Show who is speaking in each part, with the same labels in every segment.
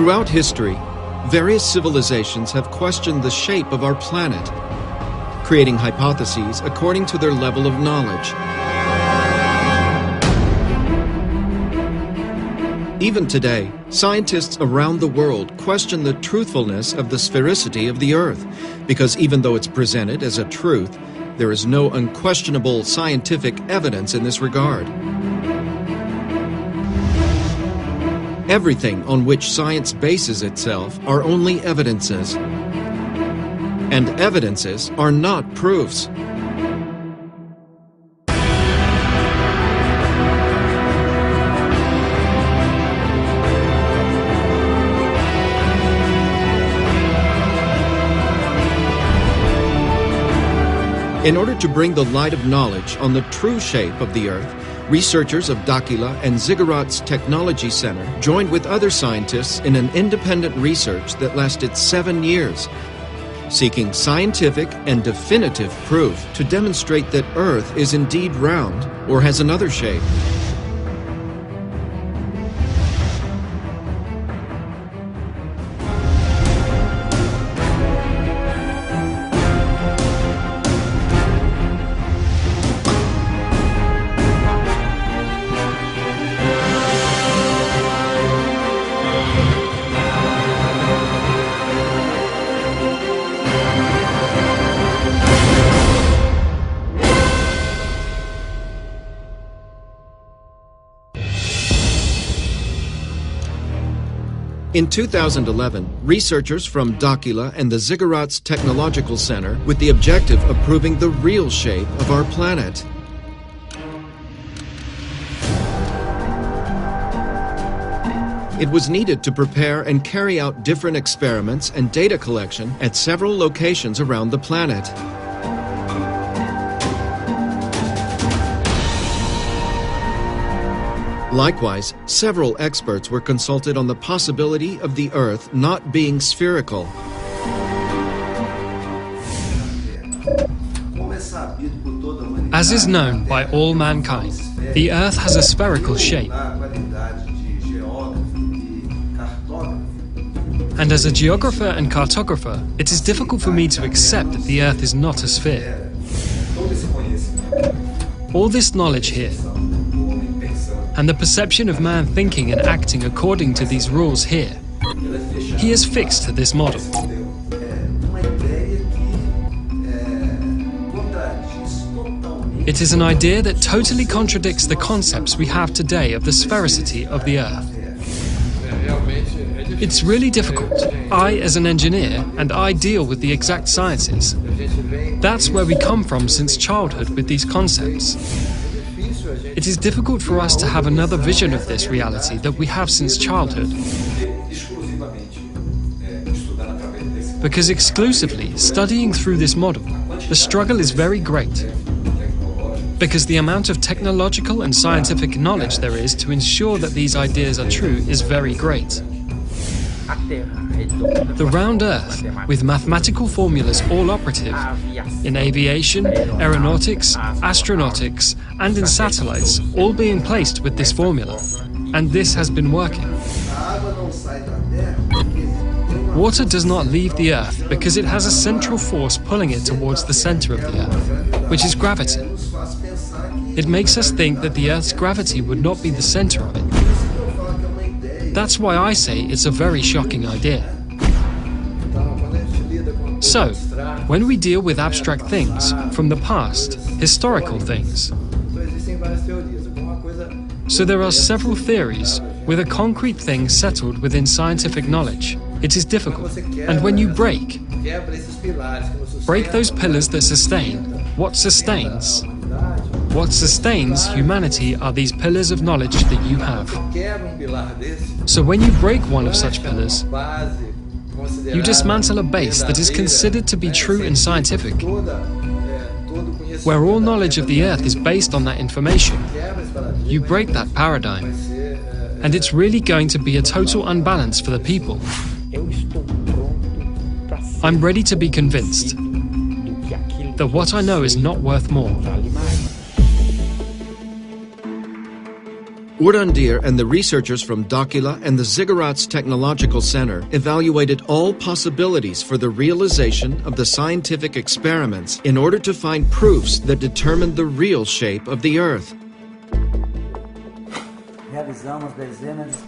Speaker 1: Throughout history, various civilizations have questioned the shape of our planet, creating hypotheses according to their level of knowledge. Even today, scientists around the world question the truthfulness of the sphericity of the Earth, because even though it's presented as a truth, there is no unquestionable scientific evidence in this regard. Everything on which science bases itself are only evidences, and evidences are not proofs. In order to bring the light of knowledge on the true shape of the Earth, researchers of Dakila and Ziggurat's Technology Center joined with other scientists in an independent research that lasted 7 years, seeking scientific and definitive proof to demonstrate that Earth is indeed round or has another shape. In 2011, researchers from Dakila and the Ziggurat's Technological Center with the objective of proving the real shape of our planet. It was needed to prepare and carry out different experiments and data collection at several locations around the planet. Likewise, several experts were consulted on the possibility of the Earth not being spherical.
Speaker 2: As is known by all mankind, the Earth has a spherical shape. And as a geographer and cartographer, it is difficult for me to accept that the Earth is not a sphere. All this knowledge here, and the perception of man thinking and acting according to these rules here, he is fixed to this model. It is an idea that totally contradicts the concepts we have today of the sphericity of the Earth. It's really difficult. I, as an engineer, and I deal with the exact sciences. That's where we come from since childhood with these concepts. It is difficult for us to have another vision of this reality that we have since childhood. Because exclusively studying through this model, the struggle is very great. Because the amount of technological and scientific knowledge there is to ensure that these ideas are true is very great. The round Earth, with mathematical formulas all operative, in aviation, aeronautics, astronautics, and in satellites, all being placed with this formula, and this has been working. Water does not leave the Earth because it has a central force pulling it towards the center of the Earth, which is gravity. It makes us think that the Earth's gravity would not be the center of it. That's why I say it's a very shocking idea. So, when we deal with abstract things from the past, historical things, so there are several theories with a concrete thing settled within scientific knowledge. It is difficult. And when you break those pillars that sustain, what sustains? What sustains humanity are these pillars of knowledge that you have. So when you break one of such pillars, you dismantle a base that is considered to be true and scientific, where all knowledge of the Earth is based on that information. You break that paradigm, and it's really going to be a total unbalance for the people. I'm ready to be convinced that what I know is not worth more.
Speaker 1: Urandir and the researchers from Dakila and the Ziggurats Technological Center evaluated all possibilities for the realization of the scientific experiments in order to find proofs that determined the real shape of the Earth.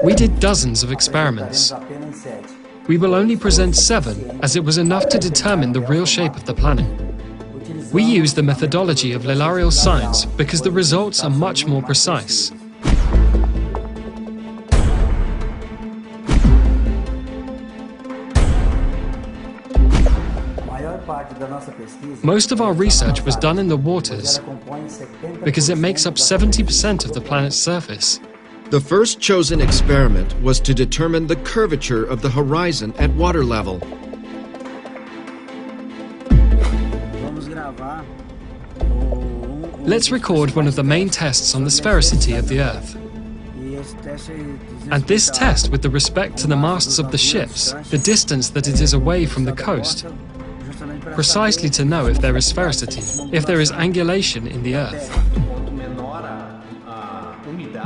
Speaker 2: We did dozens of experiments. We will only present 7, as it was enough to determine the real shape of the planet. We use the methodology of linear science because the results are much more precise. Most of our research was done in the waters because it makes up 70% of the planet's surface.
Speaker 1: The first chosen experiment was to determine the curvature of the horizon at water level.
Speaker 2: Let's record one of the main tests on the sphericity of the Earth. And this test with respect to the masts of the ships, the distance that it is away from the coast, precisely to know if there is sphericity, if there is angulation in the Earth.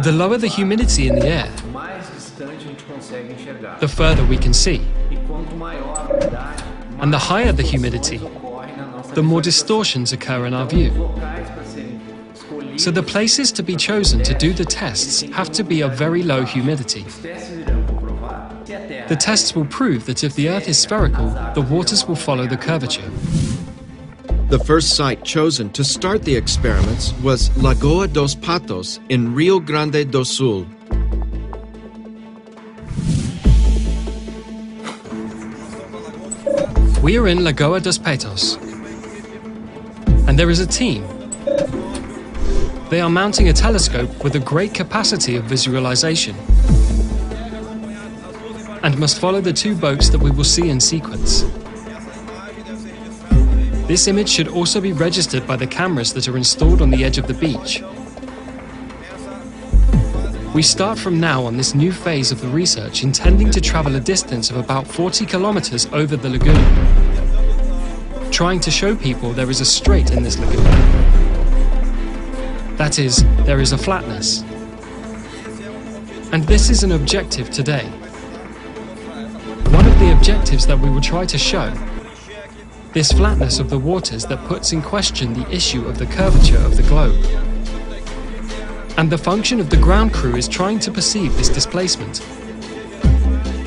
Speaker 2: The lower the humidity in the air, the further we can see. And the higher the humidity, the more distortions occur in our view. So the places to be chosen to do the tests have to be of very low humidity. The tests will prove that if the Earth is spherical, the waters will follow the curvature.
Speaker 1: The first site chosen to start the experiments was Lagoa dos Patos in Rio Grande do Sul.
Speaker 2: We are in Lagoa dos Patos, and there is a team. They are mounting a telescope with a great capacity of visualization and must follow the 2 boats that we will see in sequence. This image should also be registered by the cameras that are installed on the edge of the beach. We start from now on this new phase of the research, intending to travel a distance of about 40 kilometers over the lagoon, trying to show people there is a strait in this lagoon. That is, there is a flatness. And this is an objective today. One of the objectives that we will try to show, this flatness of the waters that puts in question the issue of the curvature of the globe. And the function of the ground crew is trying to perceive this displacement,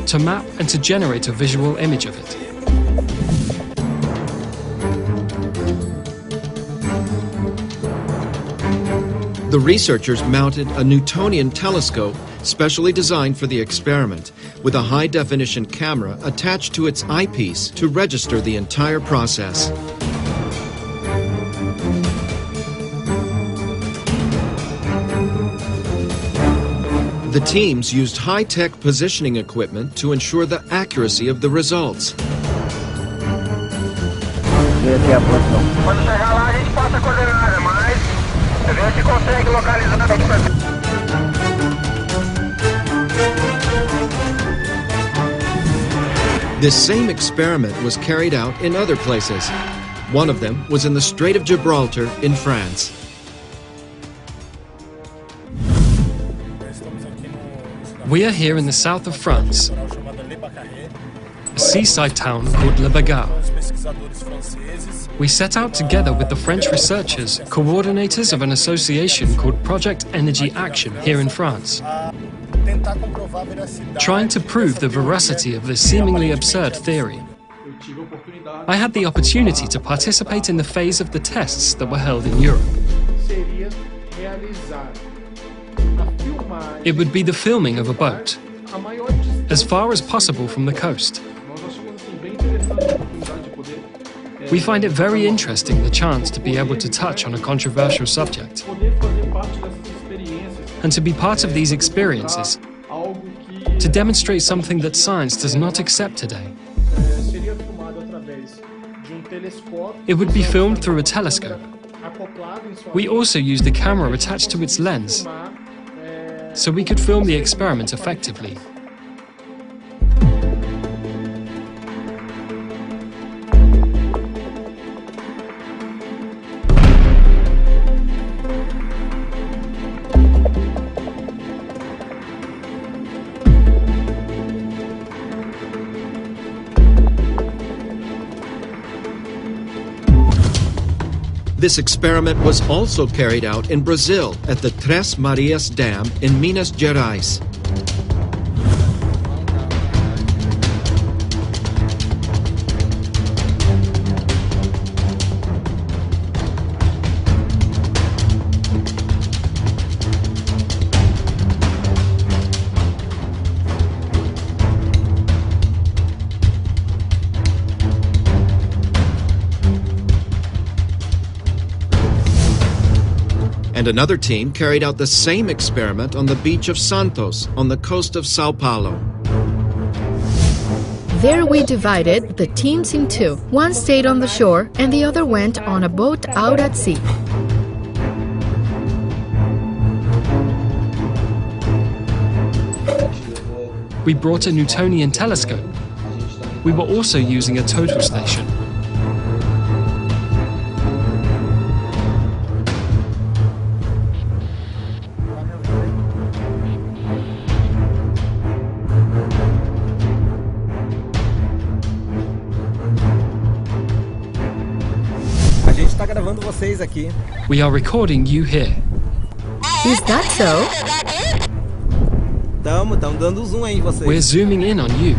Speaker 2: to map and to generate a visual image of it.
Speaker 1: The researchers mounted a Newtonian telescope specially designed for the experiment, with a high-definition camera attached to its eyepiece to register the entire process. The teams used high-tech positioning equipment to ensure the accuracy of the results.
Speaker 3: Quando chegar lá, a gente passa a coordenada, mas vê se consegue localizar.
Speaker 1: This same experiment was carried out in other places. One of them was in the Strait of Gibraltar in France.
Speaker 2: We are here in the south of France, a seaside town called Le Bagarre. We set out together with the French researchers, coordinators of an association called Project Energy Action here in France, trying to prove the veracity of this seemingly absurd theory. I had the opportunity to participate in the phase of the tests that were held in Europe. It would be the filming of a boat, as far as possible from the coast. We find it very interesting the chance to be able to touch on a controversial subject, and to be part of these experiences, to demonstrate something that science does not accept today. It would be filmed through a telescope. We also used a camera attached to its lens, so we could film the experiment effectively.
Speaker 1: This experiment was also carried out in Brazil at the Três Marias Dam in Minas Gerais. And another team carried out the same experiment on the beach of Santos, on the coast of Sao Paulo.
Speaker 4: There we divided the teams in two. One stayed on the shore and the other went on a boat out at sea.
Speaker 2: We brought a Newtonian telescope. We were also using a total station. We are recording you here.
Speaker 4: Is that so?
Speaker 5: Dando zoom aí em vocês.
Speaker 2: We're zooming in on you.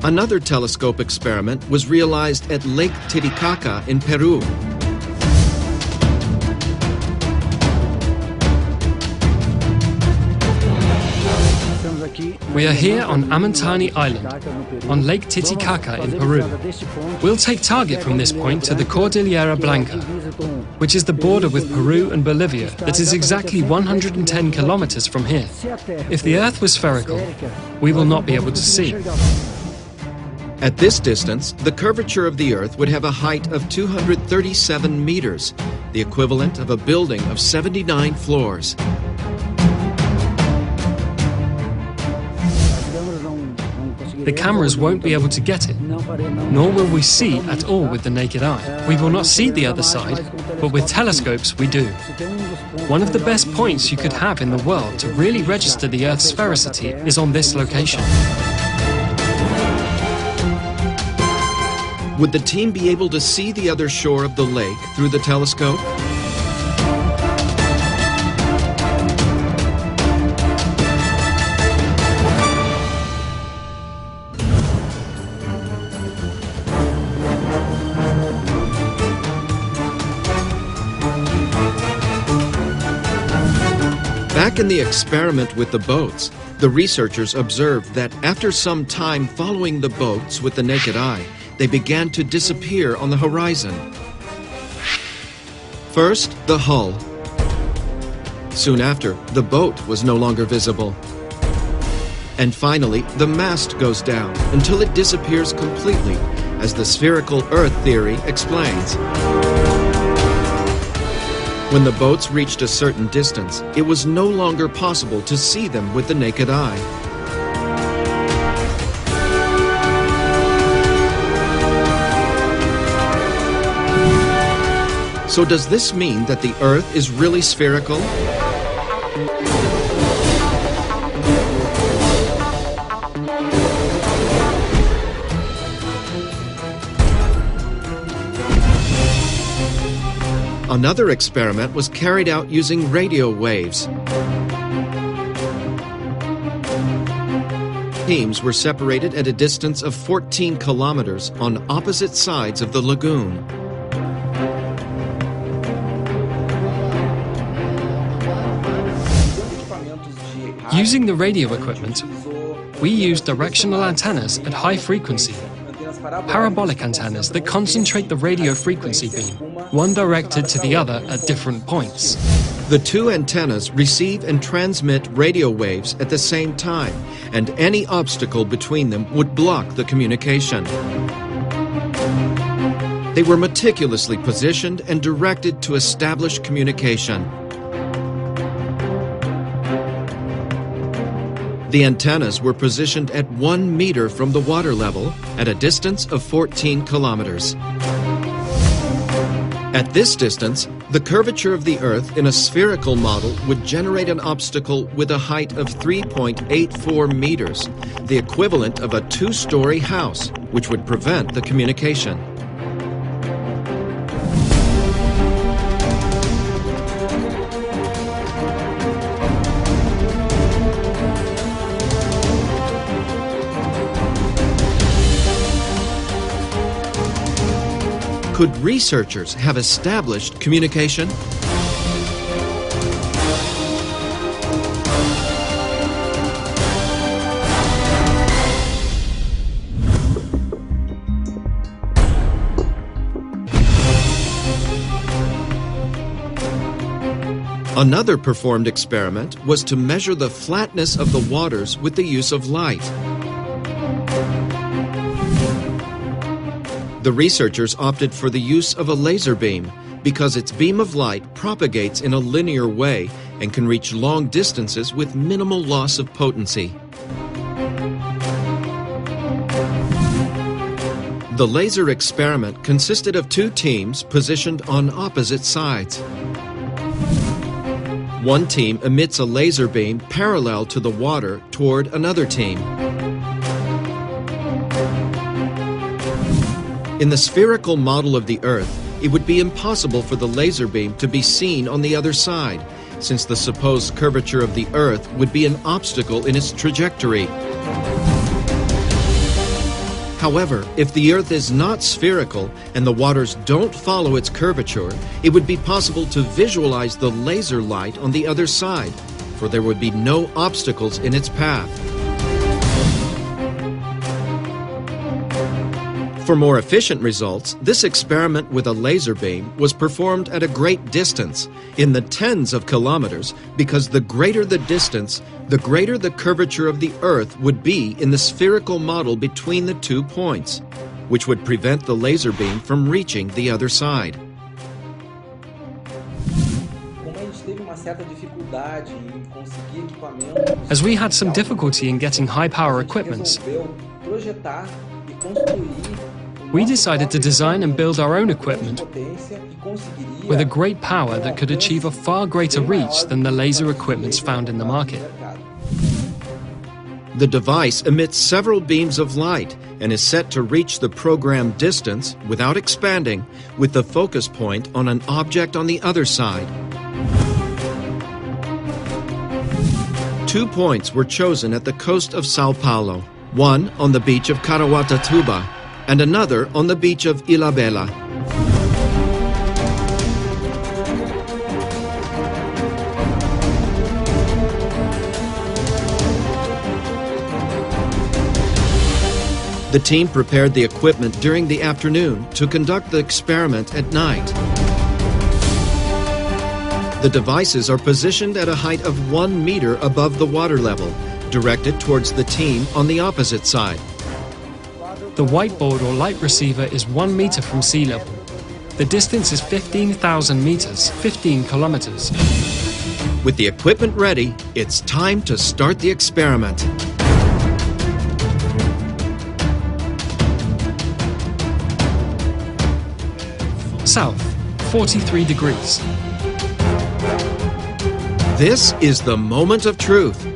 Speaker 1: Another telescope experiment was realized at Lake Titicaca in Peru.
Speaker 2: We are here on Amantani Island, on Lake Titicaca in Peru. We'll take target from this point to the Cordillera Blanca, which is the border with Peru and Bolivia that is exactly 110 kilometers from here. If the Earth was spherical, we will not be able to see.
Speaker 1: At this distance, the curvature of the Earth would have a height of 237 meters, the equivalent of a building of 79 floors.
Speaker 2: The cameras won't be able to get it, nor will we see at all with the naked eye. We will not see the other side, but with telescopes we do. One of the best points you could have in the world to really register the Earth's sphericity is on this location.
Speaker 1: Would the team be able to see the other shore of the lake through the telescope? Back in the experiment with the boats, the researchers observed that after some time following the boats with the naked eye, they began to disappear on the horizon. First, the hull. Soon after, the boat was no longer visible. And finally, the mast goes down until it disappears completely, as the spherical Earth theory explains. When the boats reached a certain distance, it was no longer possible to see them with the naked eye. So does this mean that the Earth is really spherical? Another experiment was carried out using radio waves. Teams were separated at a distance of 14 kilometers on opposite sides of the lagoon.
Speaker 2: Using the radio equipment, we use directional antennas at high frequency, parabolic antennas that concentrate the radio frequency beam, one directed to the other at different points.
Speaker 1: The two antennas receive and transmit radio waves at the same time, and any obstacle between them would block the communication. They were meticulously positioned and directed to establish communication. The antennas were positioned at 1 meter from the water level at a distance of 14 kilometers. At this distance, The curvature of the Earth in a spherical model would generate an obstacle with a height of 3.84 meters, the equivalent of a two-story house, which would prevent the communication. Could researchers have established communication? Another performed experiment was to measure the flatness of the waters with the use of light. The researchers opted for the use of a laser beam because its beam of light propagates in a linear way and can reach long distances with minimal loss of potency. The laser experiment consisted of two teams positioned on opposite sides. One team emits a laser beam parallel to the water toward another team. In the spherical model of the Earth, it would be impossible for the laser beam to be seen on the other side, since the supposed curvature of the Earth would be an obstacle in its trajectory. However, if the Earth is not spherical and the waters don't follow its curvature, it would be possible to visualize the laser light on the other side, for there would be no obstacles in its path. For more efficient results, this experiment with a laser beam was performed at a great distance, in the tens of kilometers, because the greater the distance, the greater the curvature of the Earth would be in the spherical model between the 2 points, which would prevent the laser beam from reaching the other side.
Speaker 2: As we had some difficulty in getting high-power equipment, we decided to design and build our own equipment with a great power that could achieve a far greater reach than the laser equipments found in the market.
Speaker 1: The device emits several beams of light and is set to reach the programmed distance without expanding, with the focus point on an object on the other side. 2 points were chosen at the coast of Sao Paulo, one on the beach of Caraguatatuba and another on the beach of Ilhabela. The team prepared the equipment during the afternoon to conduct the experiment at night. The devices are positioned at a height of 1 meter above the water level, directed towards the team on the opposite side.
Speaker 2: The whiteboard or light receiver is 1 meter from sea level. The distance is 15,000 meters, 15 kilometers.
Speaker 1: With the equipment ready, it's time to start the experiment.
Speaker 2: South, 43 degrees.
Speaker 1: This is the moment of truth.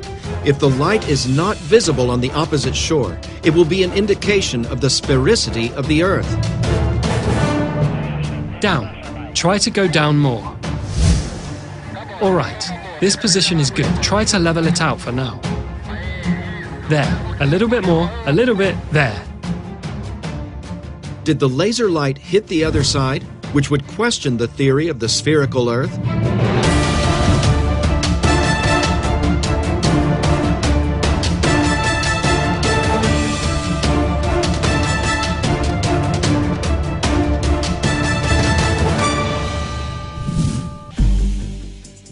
Speaker 1: If the light is not visible on the opposite shore, it will be an indication of the sphericity of the Earth.
Speaker 2: Down. Try to go down more. All right, this position is good. Try to level it out for now. There. A little bit more. A little bit. There.
Speaker 1: Did the laser light hit the other side, which would question the theory of the spherical Earth?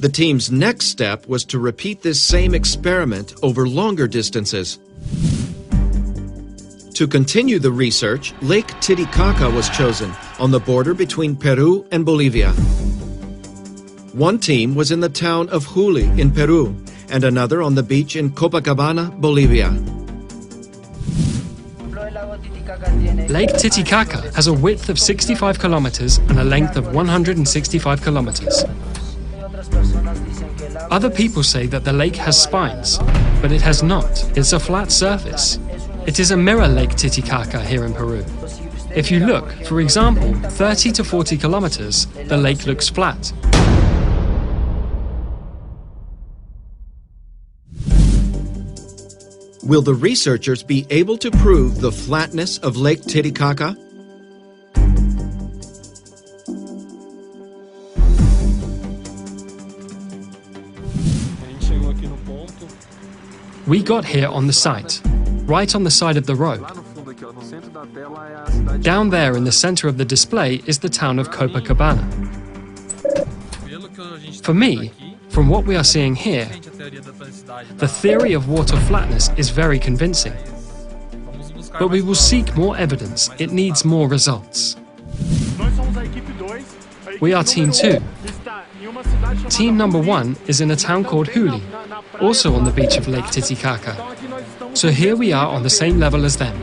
Speaker 1: The team's next step was to repeat this same experiment over longer distances. To continue the research, Lake Titicaca was chosen on the border between Peru and Bolivia. One team was in the town of Juli in Peru and another on the beach in Copacabana, Bolivia.
Speaker 2: Lake Titicaca has a width of 65 kilometers and a length of 165 kilometers. Other people say that the lake has spines, but it has not. It's a flat surface. It is a mirror Lake Titicaca here in Peru. If you look, for example, 30 to 40 kilometers, the lake looks flat.
Speaker 1: Will the researchers be able to prove the flatness of Lake Titicaca?
Speaker 2: We got here on the site, right on the side of the road. Down there in the center of the display is the town of Copacabana. For me, from what we are seeing here, the theory of water flatness is very convincing. But we will seek more evidence. It needs more results. We are Team 2. Team number 1 is in a town called Huli, also on the beach of Lake Titicaca. So here we are on the same level as them.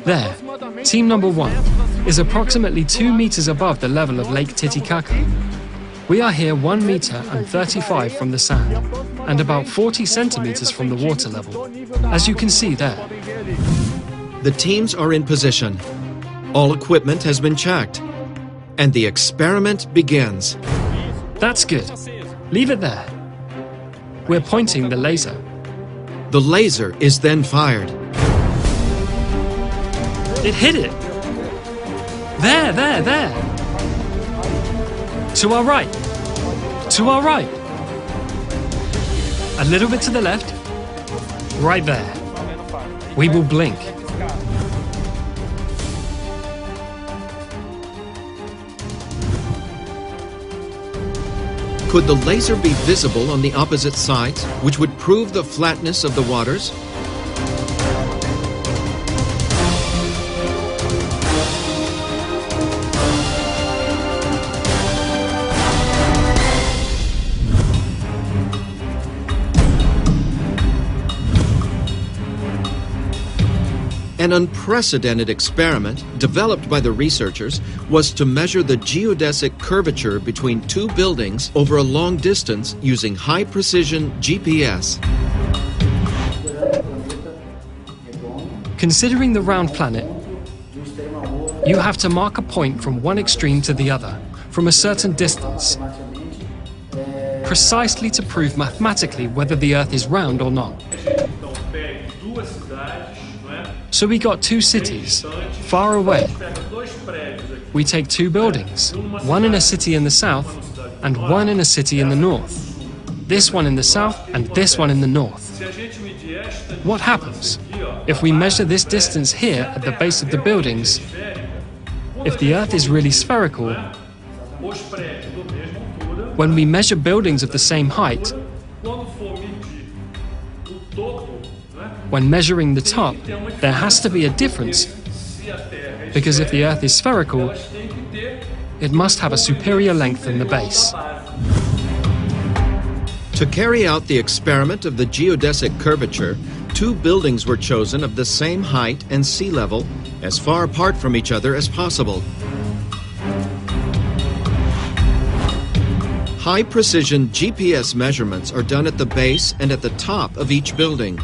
Speaker 2: There, team number 1 is approximately 2 meters above the level of Lake Titicaca. We are here 1 meter and 35 from the sand, and about 40 centimeters from the water level, as you can see there.
Speaker 1: The teams are in position. All equipment has been checked. And the experiment begins.
Speaker 2: That's good. Leave it there. We're pointing the laser.
Speaker 1: The laser is then fired.
Speaker 2: It hit it! There! To our right! To our right! A little bit to the left. Right there. We will blink.
Speaker 1: Could the laser be visible on the opposite sides, which would prove the flatness of the waters? An unprecedented experiment developed by the researchers was to measure the geodesic curvature between two buildings over a long distance using high-precision GPS.
Speaker 2: Considering the round planet, you have to mark a point from one extreme to the other, from a certain distance, precisely to prove mathematically whether the Earth is round or not. So we got 2 cities, far away. We take 2 buildings, one in a city in the south and one in a city in the north. This one in the south and this one in the north. What happens? If we measure this distance here at the base of the buildings, if the Earth is really spherical, when we measure buildings of the same height, when measuring the top, there has to be a difference, because if the Earth is spherical, it must have a superior length than the base.
Speaker 1: To carry out the experiment of the geodesic curvature, 2 buildings were chosen of the same height and sea level, as far apart from each other as possible. High-precision GPS measurements are done at the base and at the top of each building.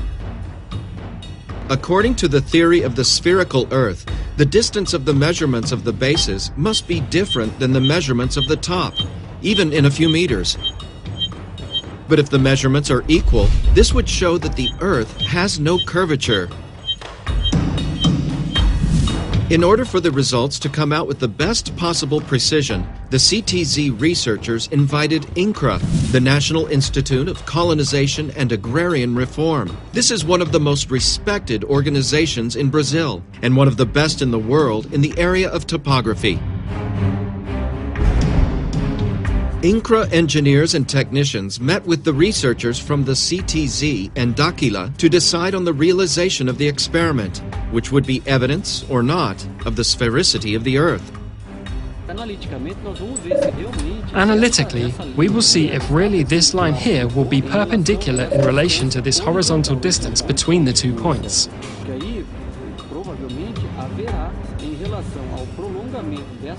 Speaker 1: According to the theory of the spherical Earth, the distance of the measurements of the bases must be different than the measurements of the top, even in a few meters. But if the measurements are equal, this would show that the Earth has no curvature. In order for the results to come out with the best possible precision, the CTZ researchers invited INCRA, the National Institute of Colonization and Agrarian Reform. This is one of the most respected organizations in Brazil, and one of the best in the world in the area of topography. INCRA engineers and technicians met with the researchers from the CTZ and Dakila to decide on the realization of the experiment, which would be evidence, or not, of the sphericity of the Earth.
Speaker 2: Analytically, we will see if really this line here will be perpendicular in relation to this horizontal distance between the 2 points.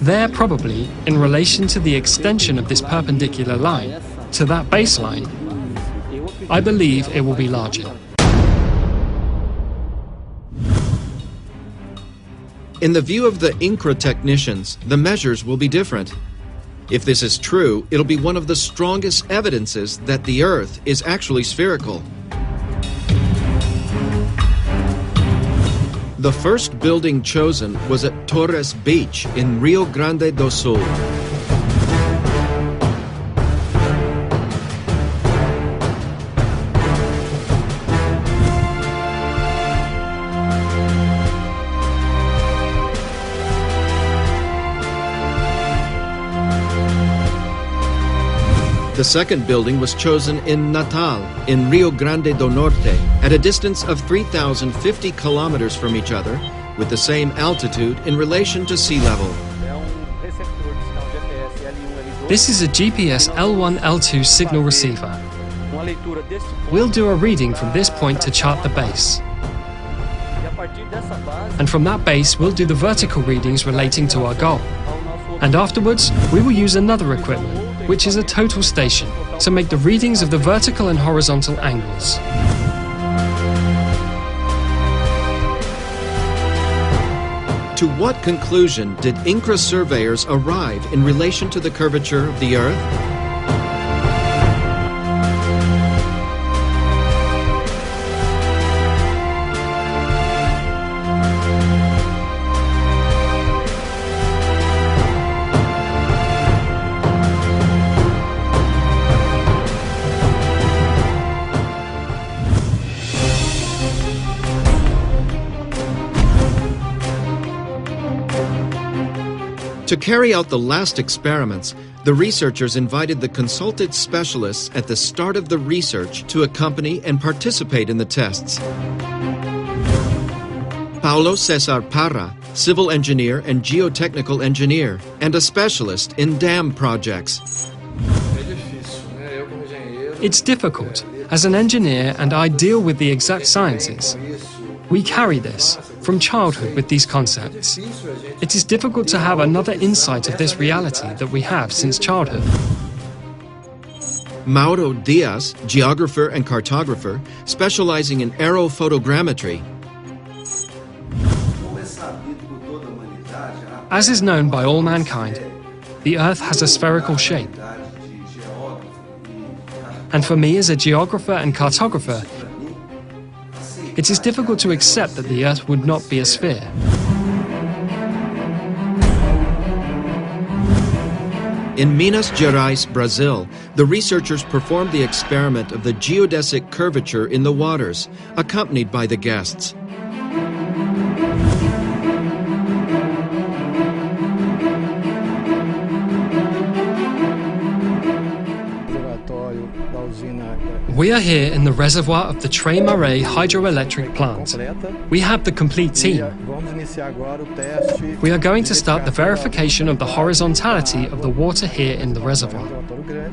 Speaker 2: There probably, in relation to the extension of this perpendicular line, to that baseline, I believe it will be larger.
Speaker 1: In the view of the INCRA technicians, the measures will be different. If this is true, it'll be one of the strongest evidences that the Earth is actually spherical. The first building chosen was at Torres Beach in Rio Grande do Sul. The second building was chosen in Natal, in Rio Grande do Norte, at a distance of 3,050 kilometers from each other, with the same altitude in relation to sea level.
Speaker 2: This is a GPS L1, L2 signal receiver. We'll do a reading from this point to chart the base. And from that base, we'll do the vertical readings relating to our goal. And afterwards, we will use another equipment, which is a total station, to make the readings of the vertical and horizontal angles.
Speaker 1: To what conclusion did INCRA surveyors arrive in relation to the curvature of the Earth? To carry out the last experiments, the researchers invited the consulted specialists at the start of the research to accompany and participate in the tests. Paulo Cesar Parra, civil engineer and geotechnical engineer, and a specialist in dam projects.
Speaker 2: It's difficult. As an engineer, and I deal with the exact sciences, we carry this from childhood with these concepts. It is difficult to have another insight of this reality that we have since childhood.
Speaker 1: Mauro Diaz, geographer and cartographer, specializing in aerophotogrammetry.
Speaker 2: As is known by all mankind, the Earth has a spherical shape. And for me as a geographer and cartographer, it is difficult to accept that the Earth would not be a sphere.
Speaker 1: In Minas Gerais, Brazil, the researchers performed the experiment of the geodesic curvature in the waters, accompanied by the guests.
Speaker 2: We are here in the reservoir of the Três Marés hydroelectric plant. We have the complete team. We are going to start the verification of the horizontality of the water here in the reservoir.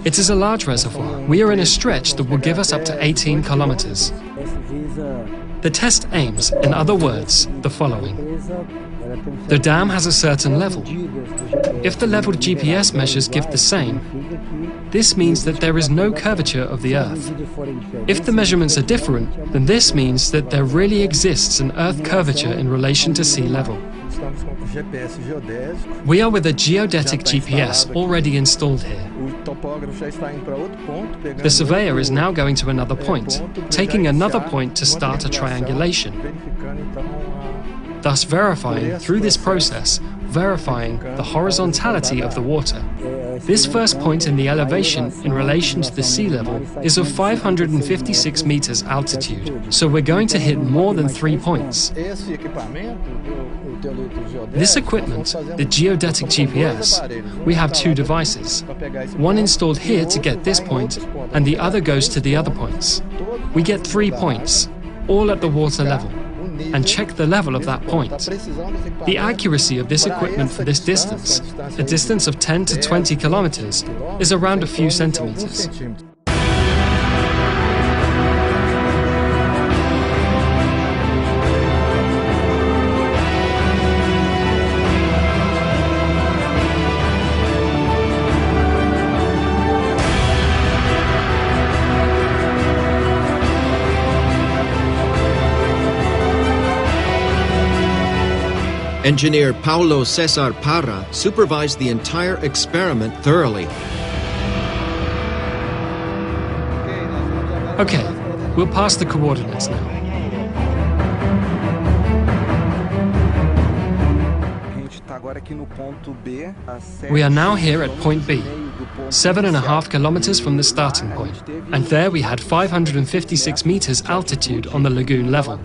Speaker 2: It is a large reservoir. We are in a stretch that will give us up to 18 kilometers. The test aims, in other words, the following. The dam has a certain level. If the leveled GPS measures give the same, this means that there is no curvature of the Earth. If the measurements are different, then this means that there really exists an Earth curvature in relation to sea level. We are with a geodetic GPS already installed here. The surveyor is now going to another point, taking another point to start a triangulation, thus verifying, through this process, verifying the horizontality of the water. This first point in the elevation in relation to the sea level is of 556 meters altitude, so we're going to hit more than 3 points. This equipment, the geodetic GPS, we have two devices. One installed here to get this point, and the other goes to the other points. We get 3 points, all at the water level, and check the level of that point. The accuracy of this equipment for this distance, a distance of 10 to 20 kilometers, is around a few centimeters.
Speaker 1: Engineer Paulo Cesar Parra supervised the entire experiment thoroughly.
Speaker 2: Okay, we'll pass the coordinates now. We are now here at point B, 7.5 kilometers from the starting point, and there we had 556 meters altitude on the lagoon level.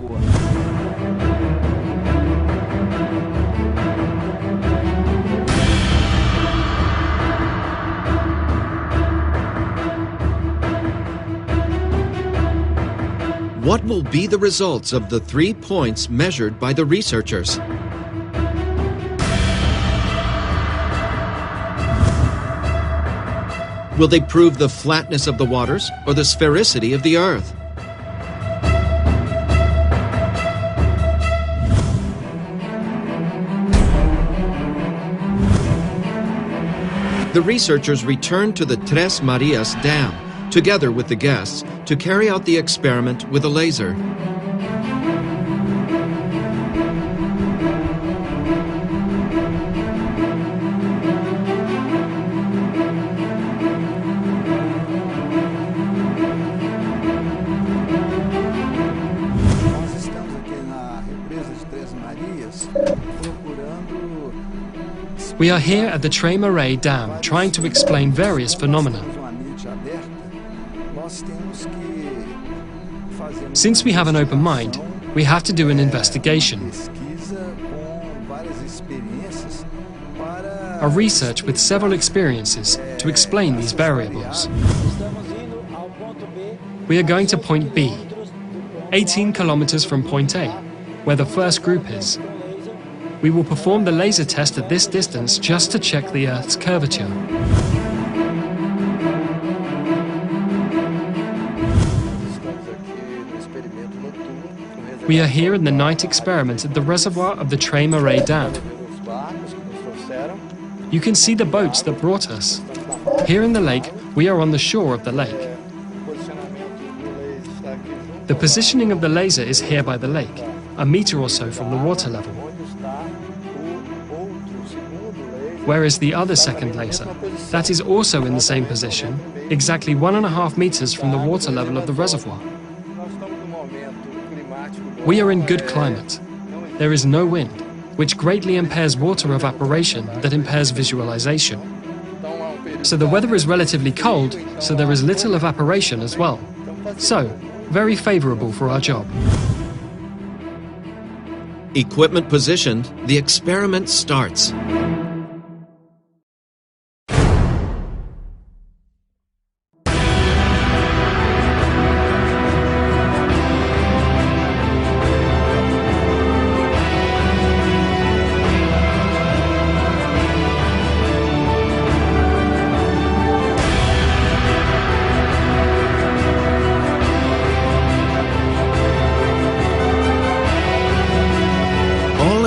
Speaker 1: What will be the results of the 3 points measured by the researchers? Will they prove the flatness of the waters or the sphericity of the Earth? The researchers returned to the Tres Marias Dam, together with the guests, to carry out the experiment with a laser.
Speaker 2: We are here at the Tres Marias Dam trying to explain various phenomena. Since we have an open mind, we have to do an investigation. A research with several experiences to explain these variables. We are going to point B, 18 kilometers from point A, where the first group is. We will perform the laser test at this distance just to check the Earth's curvature. We are here in the night experiment at the reservoir of the Tres Marias Dam. You can see the boats that brought us. Here in the lake, we are on the shore of the lake. The positioning of the laser is here by the lake, a meter or so from the water level. Where is the other second laser? That is also in the same position, exactly 1.5 meters from the water level of the reservoir. We are in good climate. There is no wind, which greatly impairs water evaporation that impairs visualization. So the weather is relatively cold, so there is little evaporation as well. So, very favorable for our job.
Speaker 1: Equipment positioned, the experiment starts.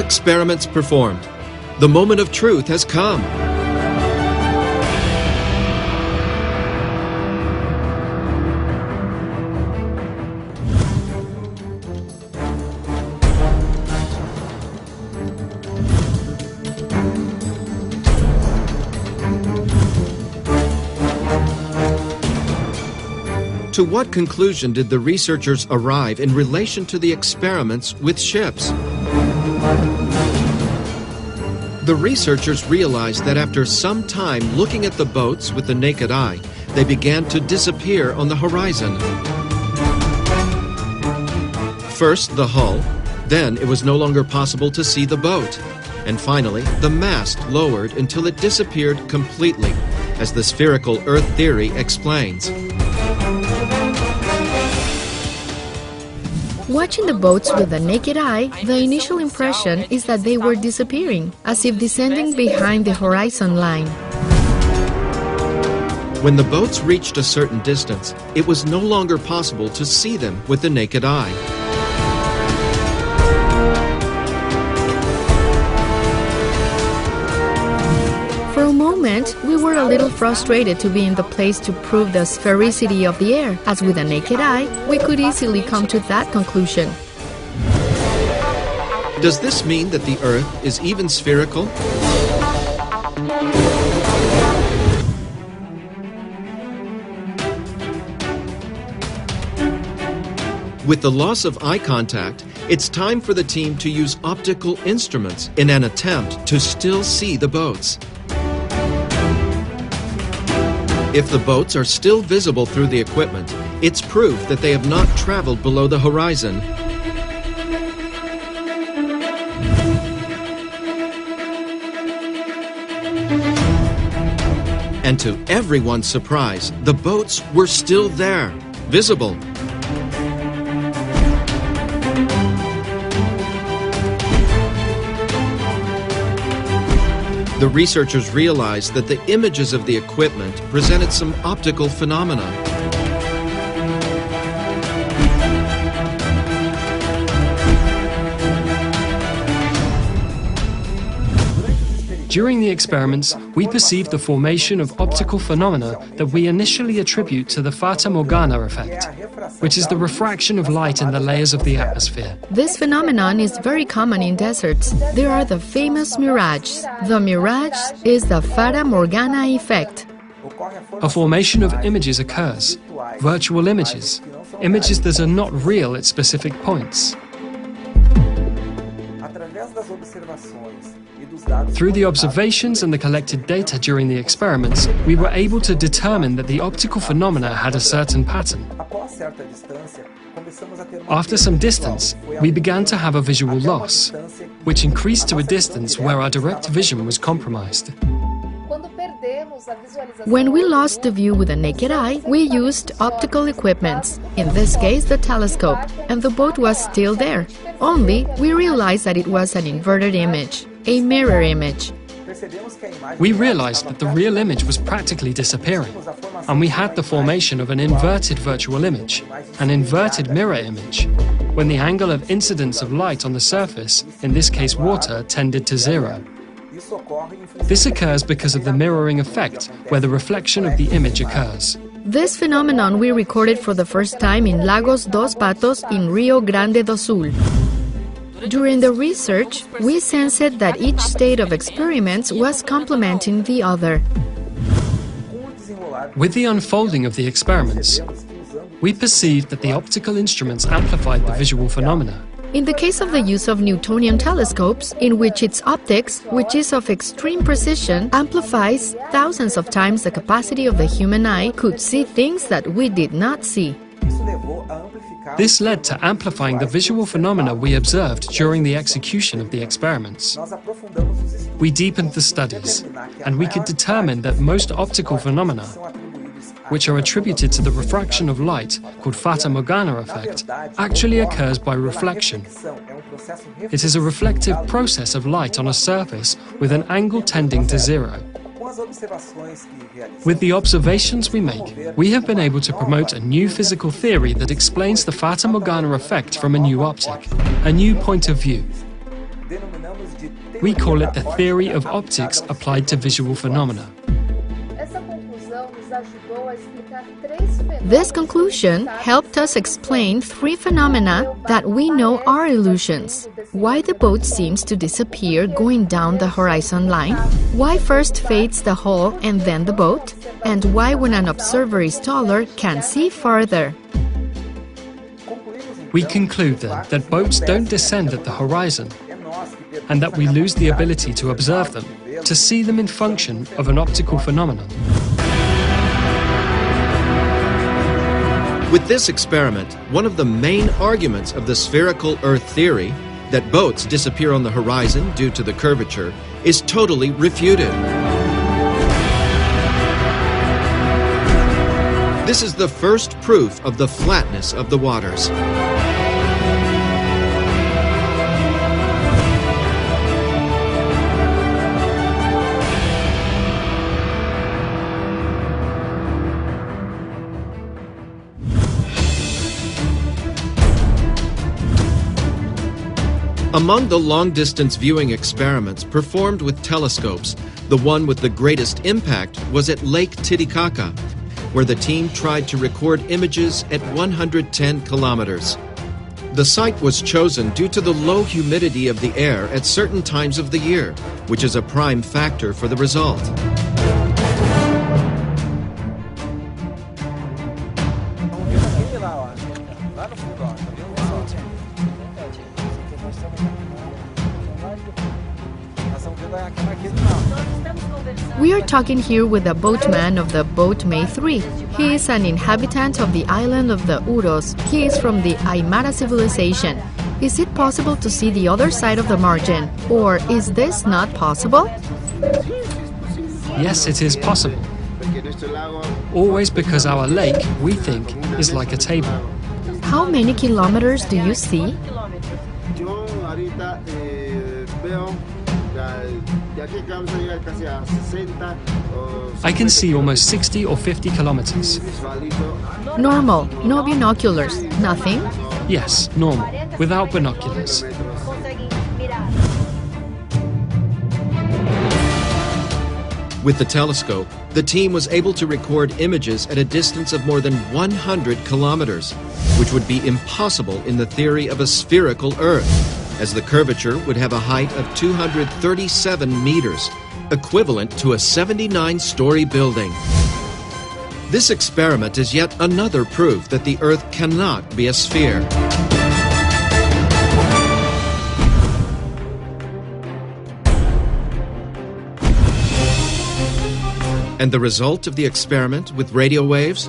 Speaker 1: Experiments performed. The moment of truth has come. To what conclusion did the researchers arrive in relation to the experiments with ships? The researchers realized that after some time looking at the boats with the naked eye, they began to disappear on the horizon. First the hull, then it was no longer possible to see the boat, and finally the mast lowered until it disappeared completely, as the spherical Earth theory explains.
Speaker 4: Watching the boats with the naked eye, the initial impression is that they were disappearing, as if descending behind the horizon line.
Speaker 1: When the boats reached a certain distance, it was no longer possible to see them with the naked eye.
Speaker 4: For a moment, we were a little frustrated to be in the place to prove the sphericity of the air, as with a naked eye, we could easily come to that conclusion.
Speaker 1: Does this mean that the Earth is even spherical? With the loss of eye contact, it's time for the team to use optical instruments in an attempt to still see the boats. If the boats are still visible through the equipment, it's proof that they have not traveled below the horizon. And to everyone's surprise, the boats were still there, visible. The researchers realized that the images of the equipment presented some optical phenomena.
Speaker 2: During the experiments, we perceived the formation of optical phenomena that we initially attribute to the Fata Morgana effect, which is the refraction of light in the layers of the atmosphere.
Speaker 4: This phenomenon is very common in deserts. There are the famous mirages. The mirage is the Fata Morgana effect.
Speaker 2: A formation of images occurs, virtual images, images that are not real at specific points. Through the observations and the collected data during the experiments, we were able to determine that the optical phenomena had a certain pattern. After some distance, we began to have a visual loss, which increased to a distance where our direct vision was compromised.
Speaker 4: When we lost the view with the naked eye, we used optical equipments, in this case the telescope, and the boat was still there. Only we realized that it was an inverted image, a mirror image.
Speaker 2: We realized that the real image was practically disappearing, and we had the formation of an inverted virtual image, an inverted mirror image, when the angle of incidence of light on the surface, in this case water, tended to zero. This occurs because of the mirroring effect, where the reflection of the image occurs.
Speaker 4: This phenomenon we recorded for the first time in Lagos dos Patos in Rio Grande do Sul. During the research, we sensed that each state of experiments was complementing the other.
Speaker 2: With the unfolding of the experiments, we perceived that the optical instruments amplified the visual phenomena.
Speaker 4: In the case of the use of Newtonian telescopes, in which its optics, which is of extreme precision, amplifies thousands of times the capacity of the human eye, could see things that we did not see.
Speaker 2: This led to amplifying the visual phenomena we observed during the execution of the experiments. We deepened the studies, and we could determine that most optical phenomena, which are attributed to the refraction of light, called Fata Morgana effect, actually occurs by reflection. It is a reflective process of light on a surface with an angle tending to zero. With the observations we make, we have been able to promote a new physical theory that explains the Fata Morgana effect from a new optic, a new point of view. We call it the theory of optics applied to visual phenomena.
Speaker 4: This conclusion helped us explain three phenomena that we know are illusions. Why the boat seems to disappear going down the horizon line, why first fades the hull and then the boat, and why when an observer is taller can see farther.
Speaker 2: We conclude then that boats don't descend at the horizon, and that we lose the ability to observe them, to see them in function of an optical phenomenon.
Speaker 1: With this experiment, one of the main arguments of the spherical Earth theory, that boats disappear on the horizon due to the curvature, is totally refuted. This is the first proof of the flatness of the waters. Among the long-distance viewing experiments performed with telescopes, the one with the greatest impact was at Lake Titicaca, where the team tried to record images at 110 kilometers. The site was chosen due to the low humidity of the air at certain times of the year, which is a prime factor for the result.
Speaker 4: We are talking here with a boatman of the boat May 3. He is an inhabitant of the island of the Uros. He is from the Aymara civilization. Is it possible to see the other side of the margin? Or is this not possible?
Speaker 2: Yes, it is possible. Always because our lake, we think, is like a table.
Speaker 4: How many kilometers do you see?
Speaker 2: I can see almost 60 or 50 kilometers.
Speaker 4: Normal, no binoculars, nothing?
Speaker 2: Yes, normal, without binoculars.
Speaker 1: With the telescope, the team was able to record images at a distance of more than 100 kilometers, which would be impossible in the theory of a spherical Earth, as the curvature would have a height of 237 meters, equivalent to a 79-story building. This experiment is yet another proof that the Earth cannot be a sphere. And the result of the experiment with radio waves?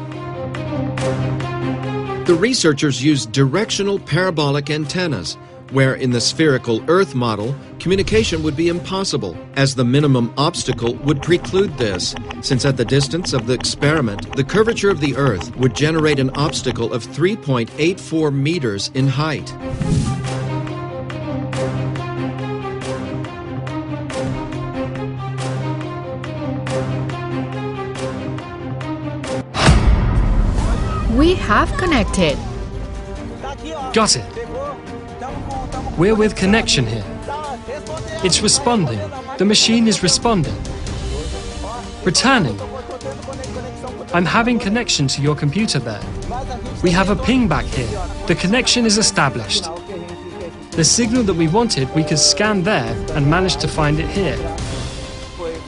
Speaker 1: The researchers used directional parabolic antennas, where in the spherical Earth model, communication would be impossible, as the minimum obstacle would preclude this, since at the distance of the experiment, the curvature of the Earth would generate an obstacle of 3.84 meters in height.
Speaker 4: We have connected.
Speaker 2: Got it. We're with connection here. It's responding. The machine is responding. Returning. I'm having connection to your computer there. We have a ping back here. The connection is established. The signal that we wanted, we could scan there and managed to find it here.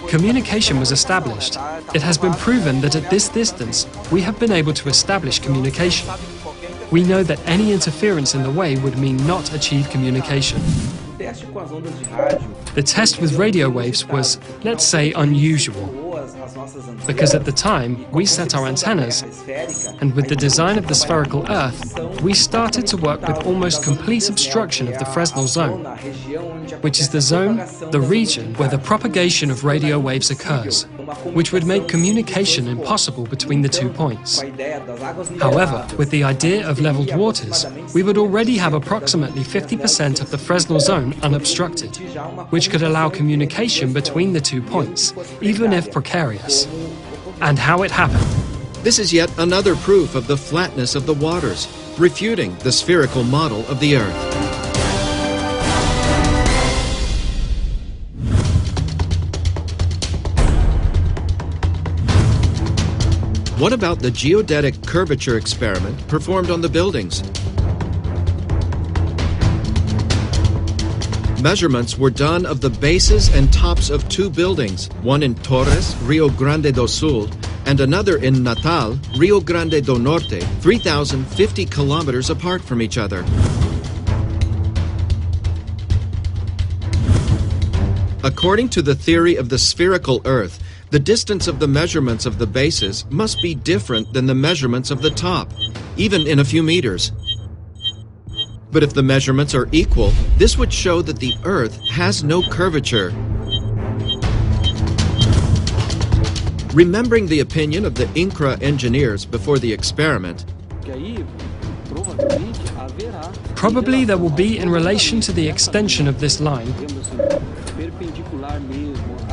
Speaker 2: Communication was established. It has been proven that at this distance, we have been able to establish communication. We know that any interference in the way would mean not achieve communication. The test with radio waves was, let's say, unusual, because at the time we set our antennas, and with the design of the spherical Earth, we started to work with almost complete obstruction of the Fresnel zone, which is the zone, the region where the propagation of radio waves occurs, which would make communication impossible between the 2 points. However, with the idea of leveled waters, we would already have approximately 50% of the Fresnel zone unobstructed, which could allow communication between the 2 points, even if precarious. And how it happened.
Speaker 1: This is yet another proof of the flatness of the waters, refuting the spherical model of the Earth. What about the geodetic curvature experiment performed on the buildings? Measurements were done of the bases and tops of 2 buildings, one in Torres, Rio Grande do Sul, and another in Natal, Rio Grande do Norte, 3,050 kilometers apart from each other. According to the theory of the spherical Earth, the distance of the measurements of the bases must be different than the measurements of the top, even in a few meters. But if the measurements are equal, this would show that the Earth has no curvature. Remembering the opinion of the INCRA engineers before the experiment,
Speaker 2: Probably there will be in relation to the extension of this line,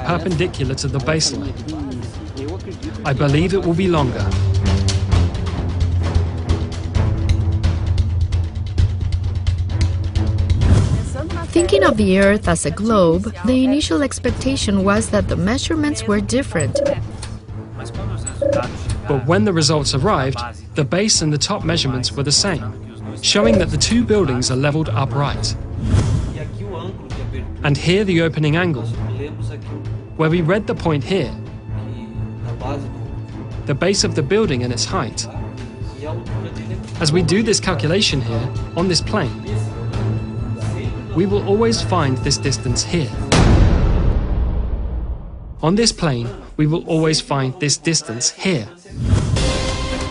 Speaker 2: perpendicular to the baseline. I believe it will be longer.
Speaker 4: Thinking of the Earth as a globe, the initial expectation was that the measurements were different.
Speaker 2: But when the results arrived, the base and the top measurements were the same. showing that the two buildings are leveled upright. And here the opening angle, where we read the point here, the base of the building and its height. As we do this calculation here, on this plane, we will always find this distance here. On this plane, we will always find this distance here.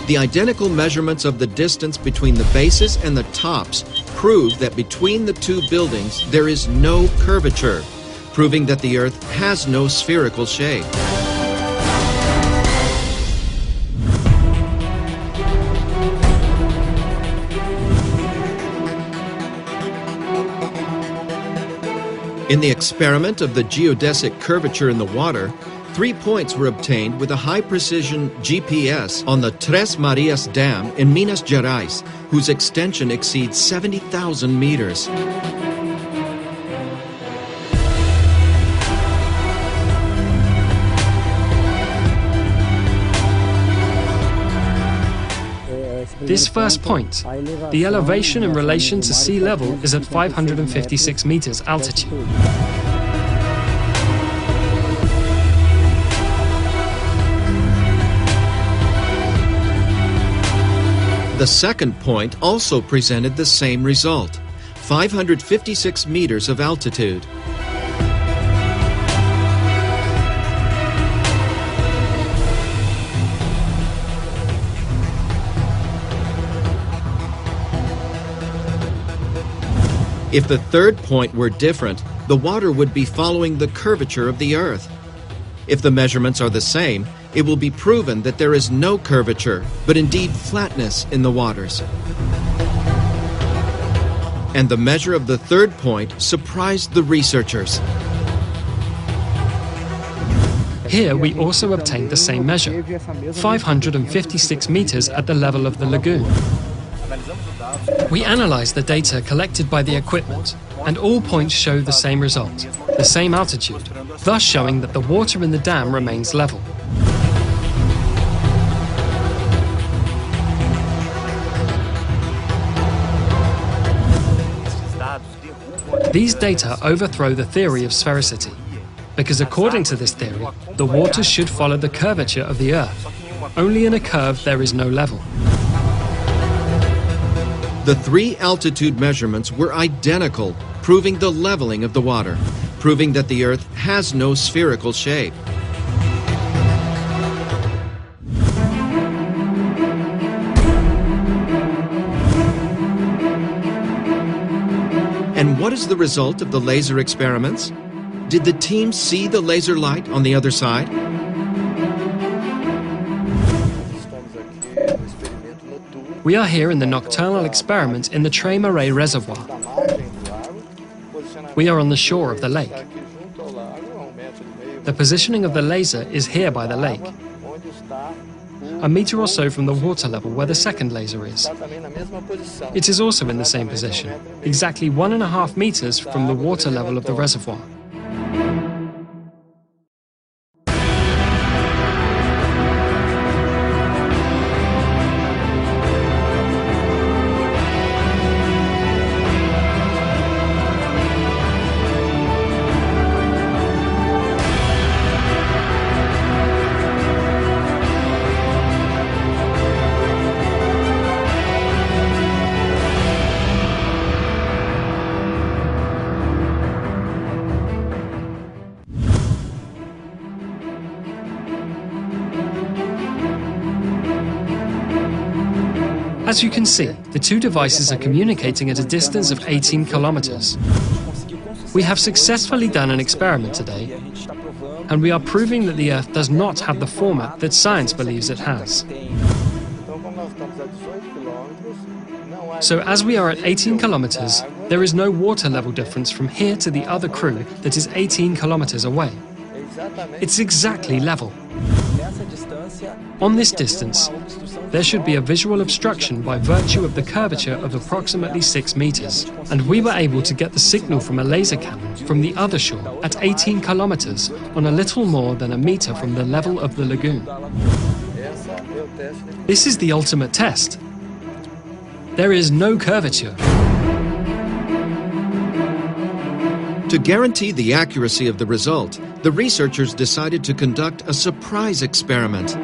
Speaker 1: The identical measurements of the distance between the bases and the tops prove that between the two buildings there is no curvature, proving that the Earth has no spherical shape. In the experiment of the geodesic curvature in the water, 3 points were obtained with a high-precision GPS on the Tres Marias Dam in Minas Gerais, whose extension exceeds 70,000 meters.
Speaker 2: This first point, the elevation in relation to sea level is at 556 meters altitude.
Speaker 1: The second point also presented the same result, 556 meters of altitude. If the third point were different, the water would be following the curvature of the Earth. If the measurements are the same, it will be proven that there is no curvature, but indeed flatness in the waters. And the measure of the third point surprised the researchers.
Speaker 2: Here we also obtained the same measure, 556 meters at the level of the lagoon. We analyzed the data collected by the equipment, and all points show the same result, the same altitude, thus showing that the water in the dam remains level. These data overthrow the theory of sphericity, because according to this theory, the water should follow the curvature of the Earth. Only in a curve there is no level.
Speaker 1: The three altitude measurements were identical, proving the leveling of the water, proving that the Earth has no spherical shape. And what is the result of the laser experiments? Did the team see the laser light on the other side?
Speaker 2: We are here in the nocturnal experiment in the Tres Marias Reservoir. We are on the shore of the lake. The positioning of the laser is here by the lake, a meter or so from the water level where the second laser is. It is also in the same position, exactly 1.5 meters from the water level of the reservoir. As you can see, the two devices are communicating at a distance of 18 kilometers. We have successfully done an experiment today, and we are proving that the Earth does not have the format that science believes it has. So as we are at 18 kilometers, there is no water level difference from here to the other crew that is 18 kilometers away. It's exactly level. On this distance, there should be a visual obstruction by virtue of the curvature of approximately 6 meters, and we were able to get the signal from a laser cannon from the other shore at 18 kilometers on a little more than a meter from the level of the lagoon. This is the ultimate test. There is no curvature.
Speaker 1: To guarantee the accuracy of the result, the researchers decided to conduct a surprise experiment.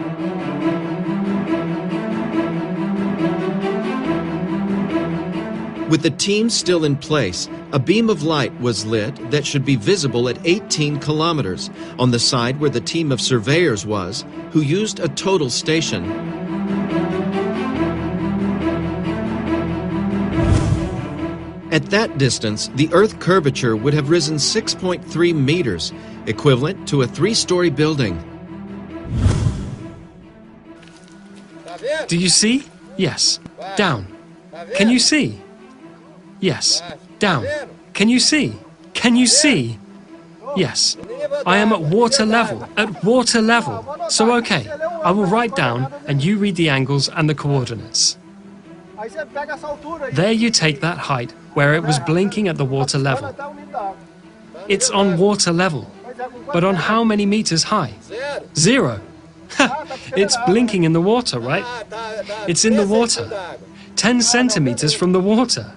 Speaker 1: With the team still in place, a beam of light was lit that should be visible at 18 kilometers on the side where the team of surveyors was, who used a total station. At that distance, the Earth curvature would have risen 6.3 meters, equivalent to a 3-story building.
Speaker 2: Do you see? Yes. Down. Can you see? Yes. Down. Can you see? Can you see? Yes. I am at water level. At water level. So okay, I will write down and you read the angles and the coordinates. There you take that height where it was blinking at the water level. It's on water level. But on how many meters high? 0. It's blinking in the water, right? It's in the water. 10 centimeters from the water.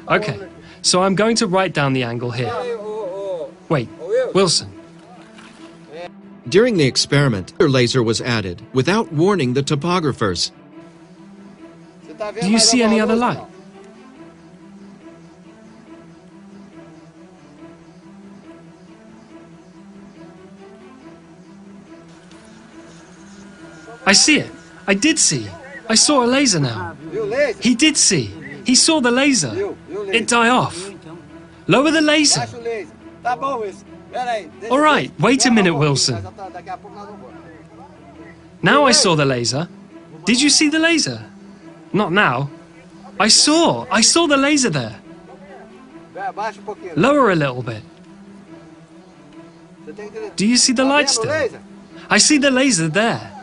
Speaker 2: Okay, so I'm going to write down the angle here. Wait, Wilson.
Speaker 1: During the experiment, a laser was added without warning the topographers.
Speaker 2: Do you see any other light? I see it. I did see. I saw a laser now. He did see. He saw the laser. It die off. Lower the laser. All right, wait a minute, Wilson. Now I saw the laser. Did you see the laser? Not now. I saw the laser there. Lower a little bit. Do you see the light still? I see the laser there.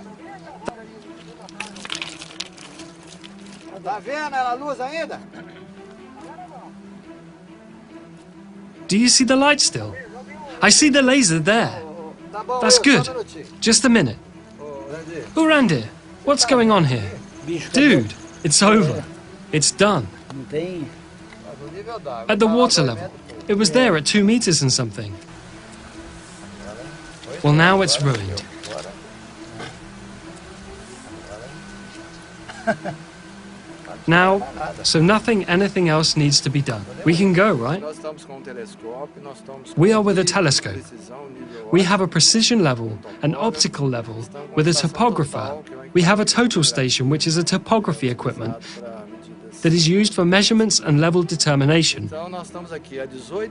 Speaker 2: Do you see the light still? I see the laser there. That's good. Just a minute. Urandir, what's going on here? Dude, it's over. It's done. At the water level. It was there at 2 meters and something. Well, now it's ruined. Now, so anything else needs to be done. We can go, right? We are with a telescope. We have a precision level, an optical level, with a topographer. We have a total station, which is a topography equipment that is used for measurements and level determination.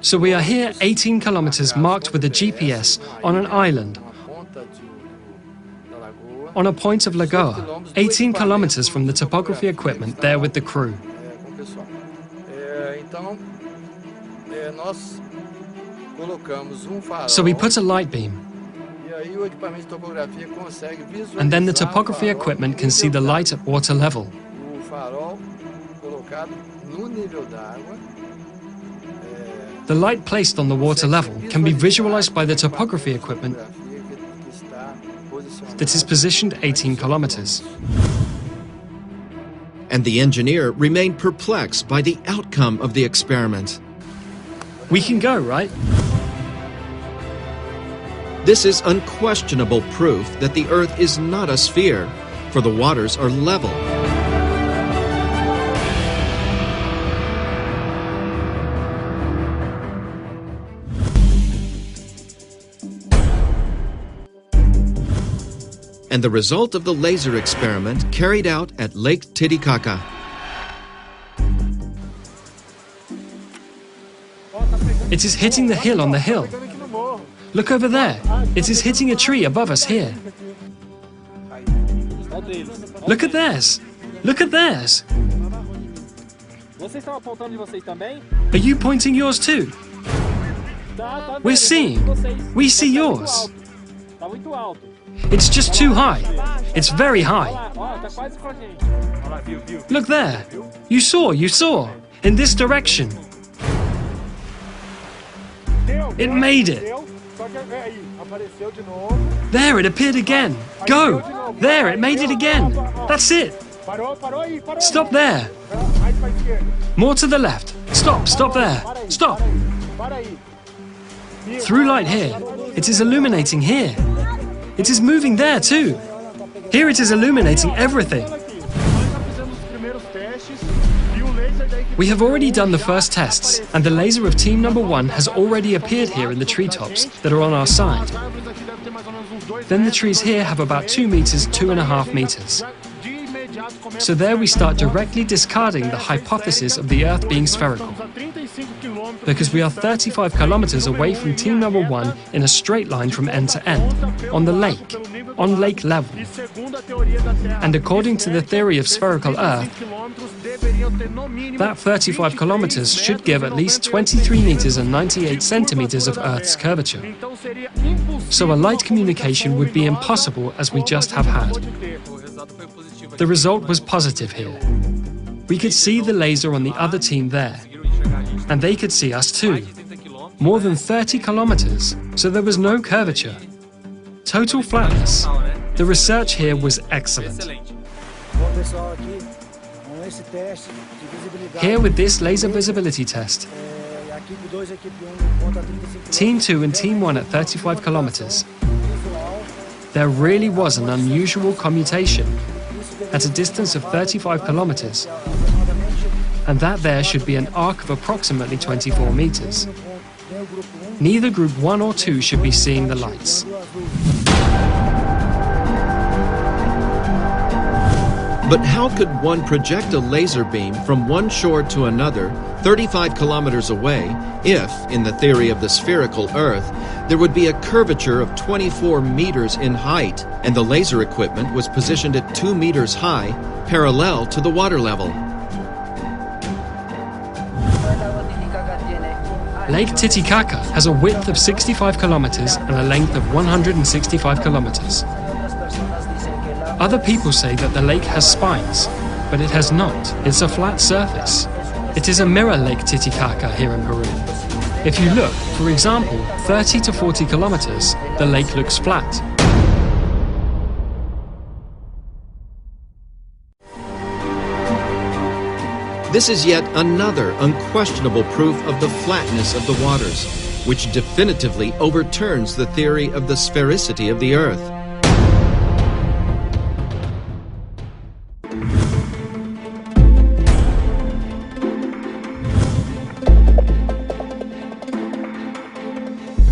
Speaker 2: So we are here 18 kilometers marked with a GPS on an island, on a point of Lagoa, 18 kilometers from the topography equipment there with the crew. So we put a light beam, and then the topography equipment can see the light at water level. The light placed on the water level can be visualized by the topography equipment that is positioned 18 kilometers.
Speaker 1: And the engineer remained perplexed by the outcome of the experiment.
Speaker 2: We can go, right?
Speaker 1: This is unquestionable proof that the Earth is not a sphere, for the waters are level. And the result of the laser experiment carried out at Lake Titicaca.
Speaker 2: It is hitting the hill on the hill. Look over there. It is hitting a tree above us here. Look at theirs. Look at theirs. Are you pointing yours too? We're seeing. We see yours. It's just too high. It's very high. Look there. You saw. In this direction. It made it. There, it appeared again. Go. There, it made it again. That's it. Stop there! More to the left. Stop there. Stop! Through light here. It is illuminating here. It is moving there too. Here it is illuminating everything. We have already done the first tests, and the laser of team number 1 has already appeared here in the treetops that are on our side. Then the trees here have about 2 meters, 2.5 meters. So there we start directly discarding the hypothesis of the Earth being spherical. Because we are 35 kilometers away from team number 1 in a straight line from end to end, on the lake, on lake level. And according to the theory of spherical Earth, that 35 kilometers should give at least 23 meters and 98 centimeters of Earth's curvature. So a light communication would be impossible as we just have had. The result was positive here. We could see the laser on the other team there. And they could see us too. More than 30 kilometers, so there was no curvature. Total flatness. The research here was excellent. Here with this laser visibility test, Team 2 and Team 1 at 35 kilometers. There really was an unusual commutation at a distance of 35 kilometers. And that there should be an arc of approximately 24 meters. Neither Group 1 or 2 should be seeing the lights.
Speaker 1: But how could one project a laser beam from one shore to another, 35 kilometers away, if, in the theory of the spherical Earth, there would be a curvature of 24 meters in height, and the laser equipment was positioned at 2 meters high, parallel to the water level?
Speaker 2: Lake Titicaca has a width of 65 kilometers and a length of 165 kilometers. Other people say that the lake has spines, but it has not. It's a flat surface. It is a mirror Lake Titicaca here in Peru. If you look, for example, 30 to 40 kilometers, the lake looks flat.
Speaker 1: This is yet another unquestionable proof of the flatness of the waters, which definitively overturns the theory of the sphericity of the Earth.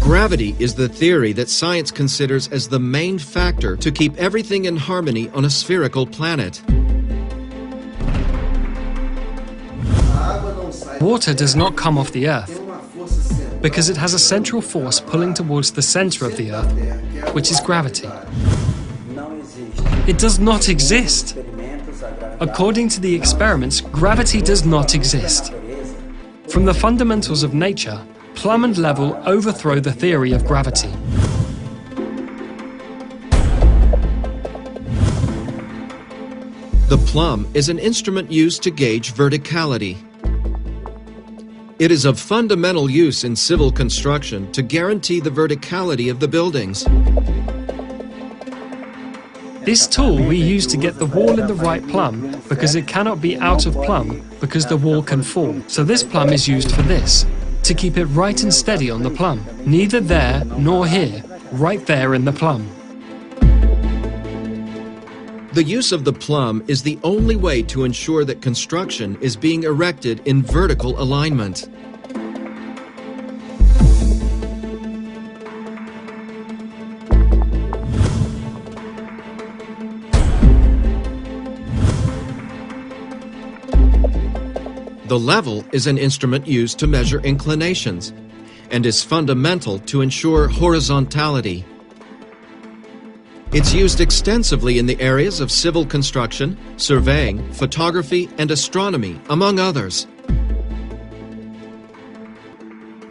Speaker 1: Gravity is the theory that science considers as the main factor to keep everything in harmony on a spherical planet.
Speaker 2: Water does not come off the Earth because it has a central force pulling towards the center of the Earth, which is gravity. It does not exist. According to the experiments, gravity does not exist. From the fundamentals of nature, Plumb and Level overthrow the theory of gravity.
Speaker 1: The plumb is an instrument used to gauge verticality. It is of fundamental use in civil construction to guarantee the verticality of the buildings.
Speaker 2: This tool we use to get the wall in the right plumb because it cannot be out of plumb because the wall can fall. So this plumb is used for this, to keep it right and steady on the plumb. Neither there nor here, right there in the plumb.
Speaker 1: The use of the plumb is the only way to ensure that construction is being erected in vertical alignment. The level is an instrument used to measure inclinations and is fundamental to ensure horizontality. It's used extensively in the areas of civil construction, surveying, photography, and astronomy, among others.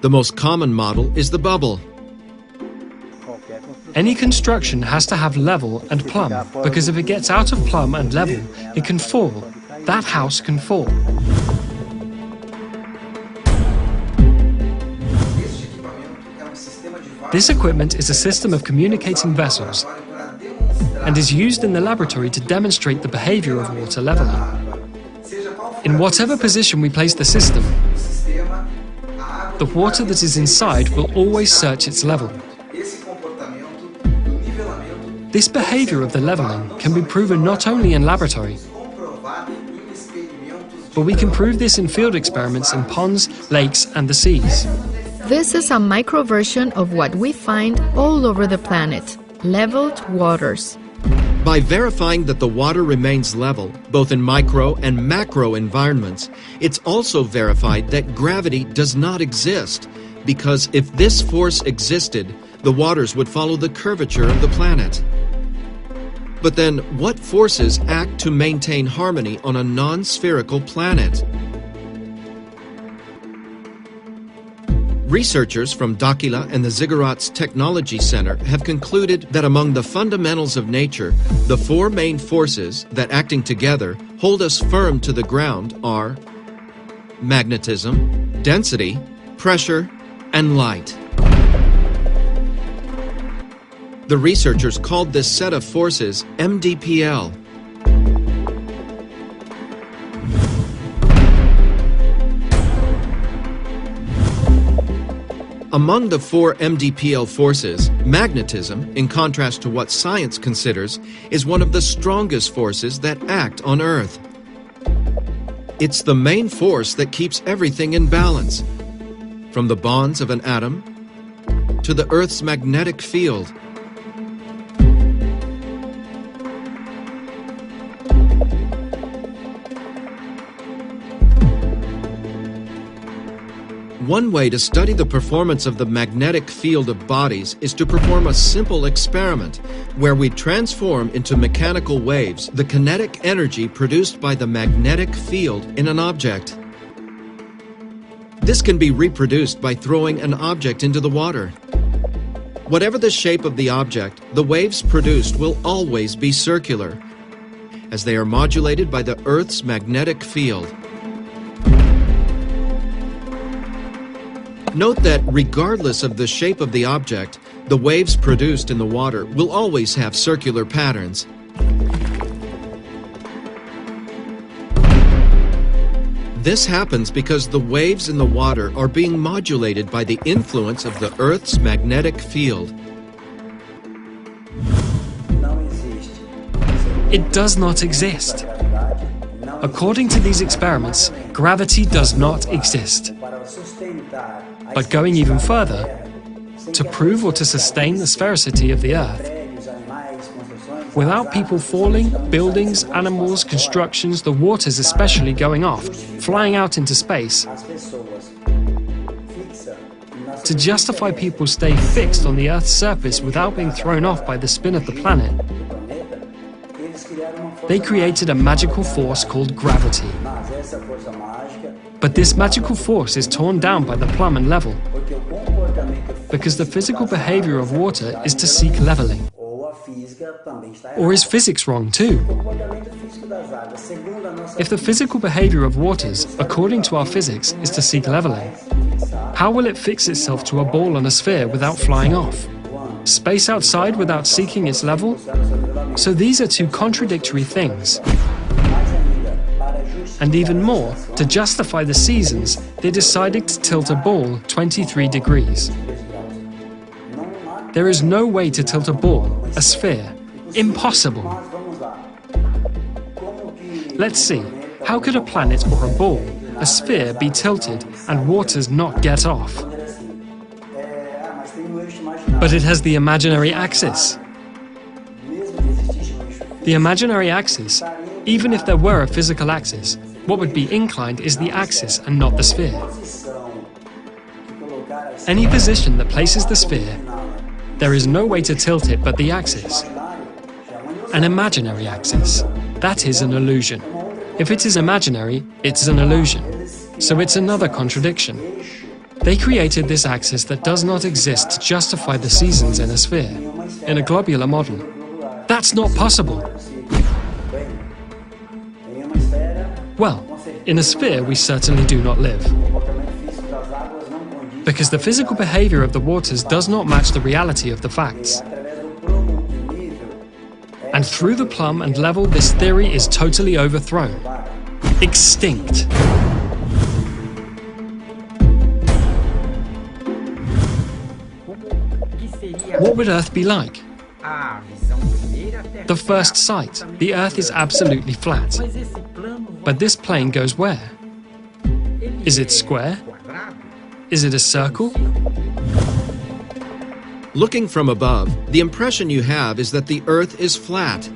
Speaker 1: The most common model is the bubble.
Speaker 2: Any construction has to have level and plumb, because if it gets out of plumb and level, it can fall. That house can fall. This equipment is a system of communicating vessels and is used in the laboratory to demonstrate the behavior of water leveling. In whatever position we place the system, the water that is inside will always search its level. This behavior of the leveling can be proven not only in laboratory, but we can prove this in field experiments in ponds, lakes, and the seas.
Speaker 4: This is a micro version of what we find all over the planet: leveled waters.
Speaker 1: By verifying that the water remains level, both in micro and macro environments, it's also verified that gravity does not exist, because if this force existed, the waters would follow the curvature of the planet. But then, what forces act to maintain harmony on a non-spherical planet? Researchers from Dakila and the Ziggurats Technology Center have concluded that among the fundamentals of nature, the four main forces that, acting together, hold us firm to the ground are magnetism, density, pressure, and light. The researchers called this set of forces MDPL. Among the four MDPL forces, magnetism, in contrast to what science considers, is one of the strongest forces that act on Earth. It's the main force that keeps everything in balance, from the bonds of an atom to the Earth's magnetic field. One way to study the performance of the magnetic field of bodies is to perform a simple experiment where we transform into mechanical waves the kinetic energy produced by the magnetic field in an object. This can be reproduced by throwing an object into the water. Whatever the shape of the object, the waves produced will always be circular, as they are modulated by the Earth's magnetic field. Note that regardless of the shape of the object, the waves produced in the water will always have circular patterns. This happens because the waves in the water are being modulated by the influence of the Earth's magnetic field.
Speaker 2: It does not exist. According to these experiments, gravity does not exist. But going even further, to prove or to sustain the sphericity of the Earth, without people falling, buildings, animals, constructions, the waters especially going off, flying out into space, to justify people stay fixed on the Earth's surface without being thrown off by the spin of the planet, they created a magical force called gravity. But this magical force is torn down by the plumb and level, because the physical behavior of water is to seek leveling. Or is physics wrong too? If the physical behavior of waters, according to our physics, is to seek leveling, how will it fix itself to a ball on a sphere without flying off? Space outside without seeking its level? So these are two contradictory things. And even more, to justify the seasons, they decided to tilt a ball 23 degrees. There is no way to tilt a ball, a sphere. Impossible. Let's see, how could a planet or a ball, a sphere, be tilted and waters not get off? But it has the imaginary axis. The imaginary axis, even if there were a physical axis, what would be inclined is the axis and not the sphere. Any position that places the sphere, there is no way to tilt it but the axis. An imaginary axis. That is an illusion. If it is imaginary, it's an illusion. So it's another contradiction. They created this axis that does not exist to justify the seasons in a sphere, in a globular model. That's not possible. Well, in a sphere we certainly do not live. Because the physical behavior of the waters does not match the reality of the facts. And through the plumb and level, this theory is totally overthrown. Extinct. What would Earth be like? The first sight, the Earth is absolutely flat. But this plane goes where? Is it square? Is it a circle?
Speaker 1: Looking from above, the impression you have is that the Earth is flat.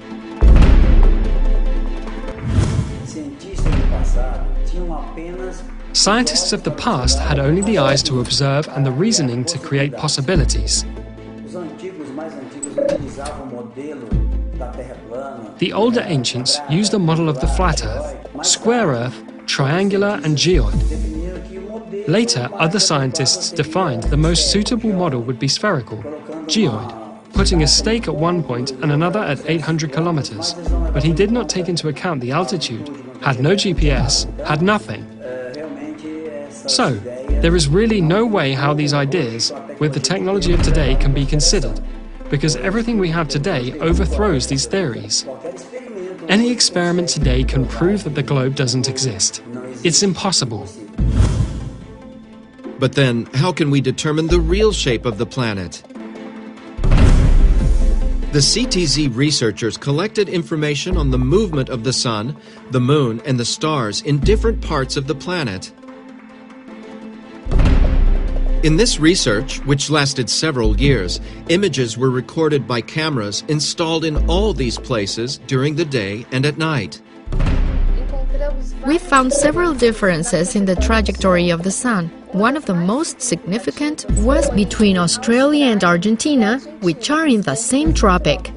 Speaker 2: Scientists of the past had only the eyes to observe and the reasoning to create possibilities. The older ancients used a model of the flat Earth, square Earth, triangular and geoid. Later, other scientists defined the most suitable model would be spherical, geoid, putting a stake at one point and another at 800 kilometers. But he did not take into account the altitude, had no GPS, had nothing. So, there is really no way how these ideas, with the technology of today, can be considered, because everything we have today overthrows these theories. Any experiment today can prove that the globe doesn't exist. It's impossible.
Speaker 1: But then, how can we determine the real shape of the planet? The CTZ researchers collected information on the movement of the Sun, the Moon, and the stars in different parts of the planet. In this research, which lasted several years, images were recorded by cameras installed in all these places during the day and at night.
Speaker 4: We found several differences in the trajectory of the Sun. One of the most significant was between Australia and Argentina, which are in the same tropic.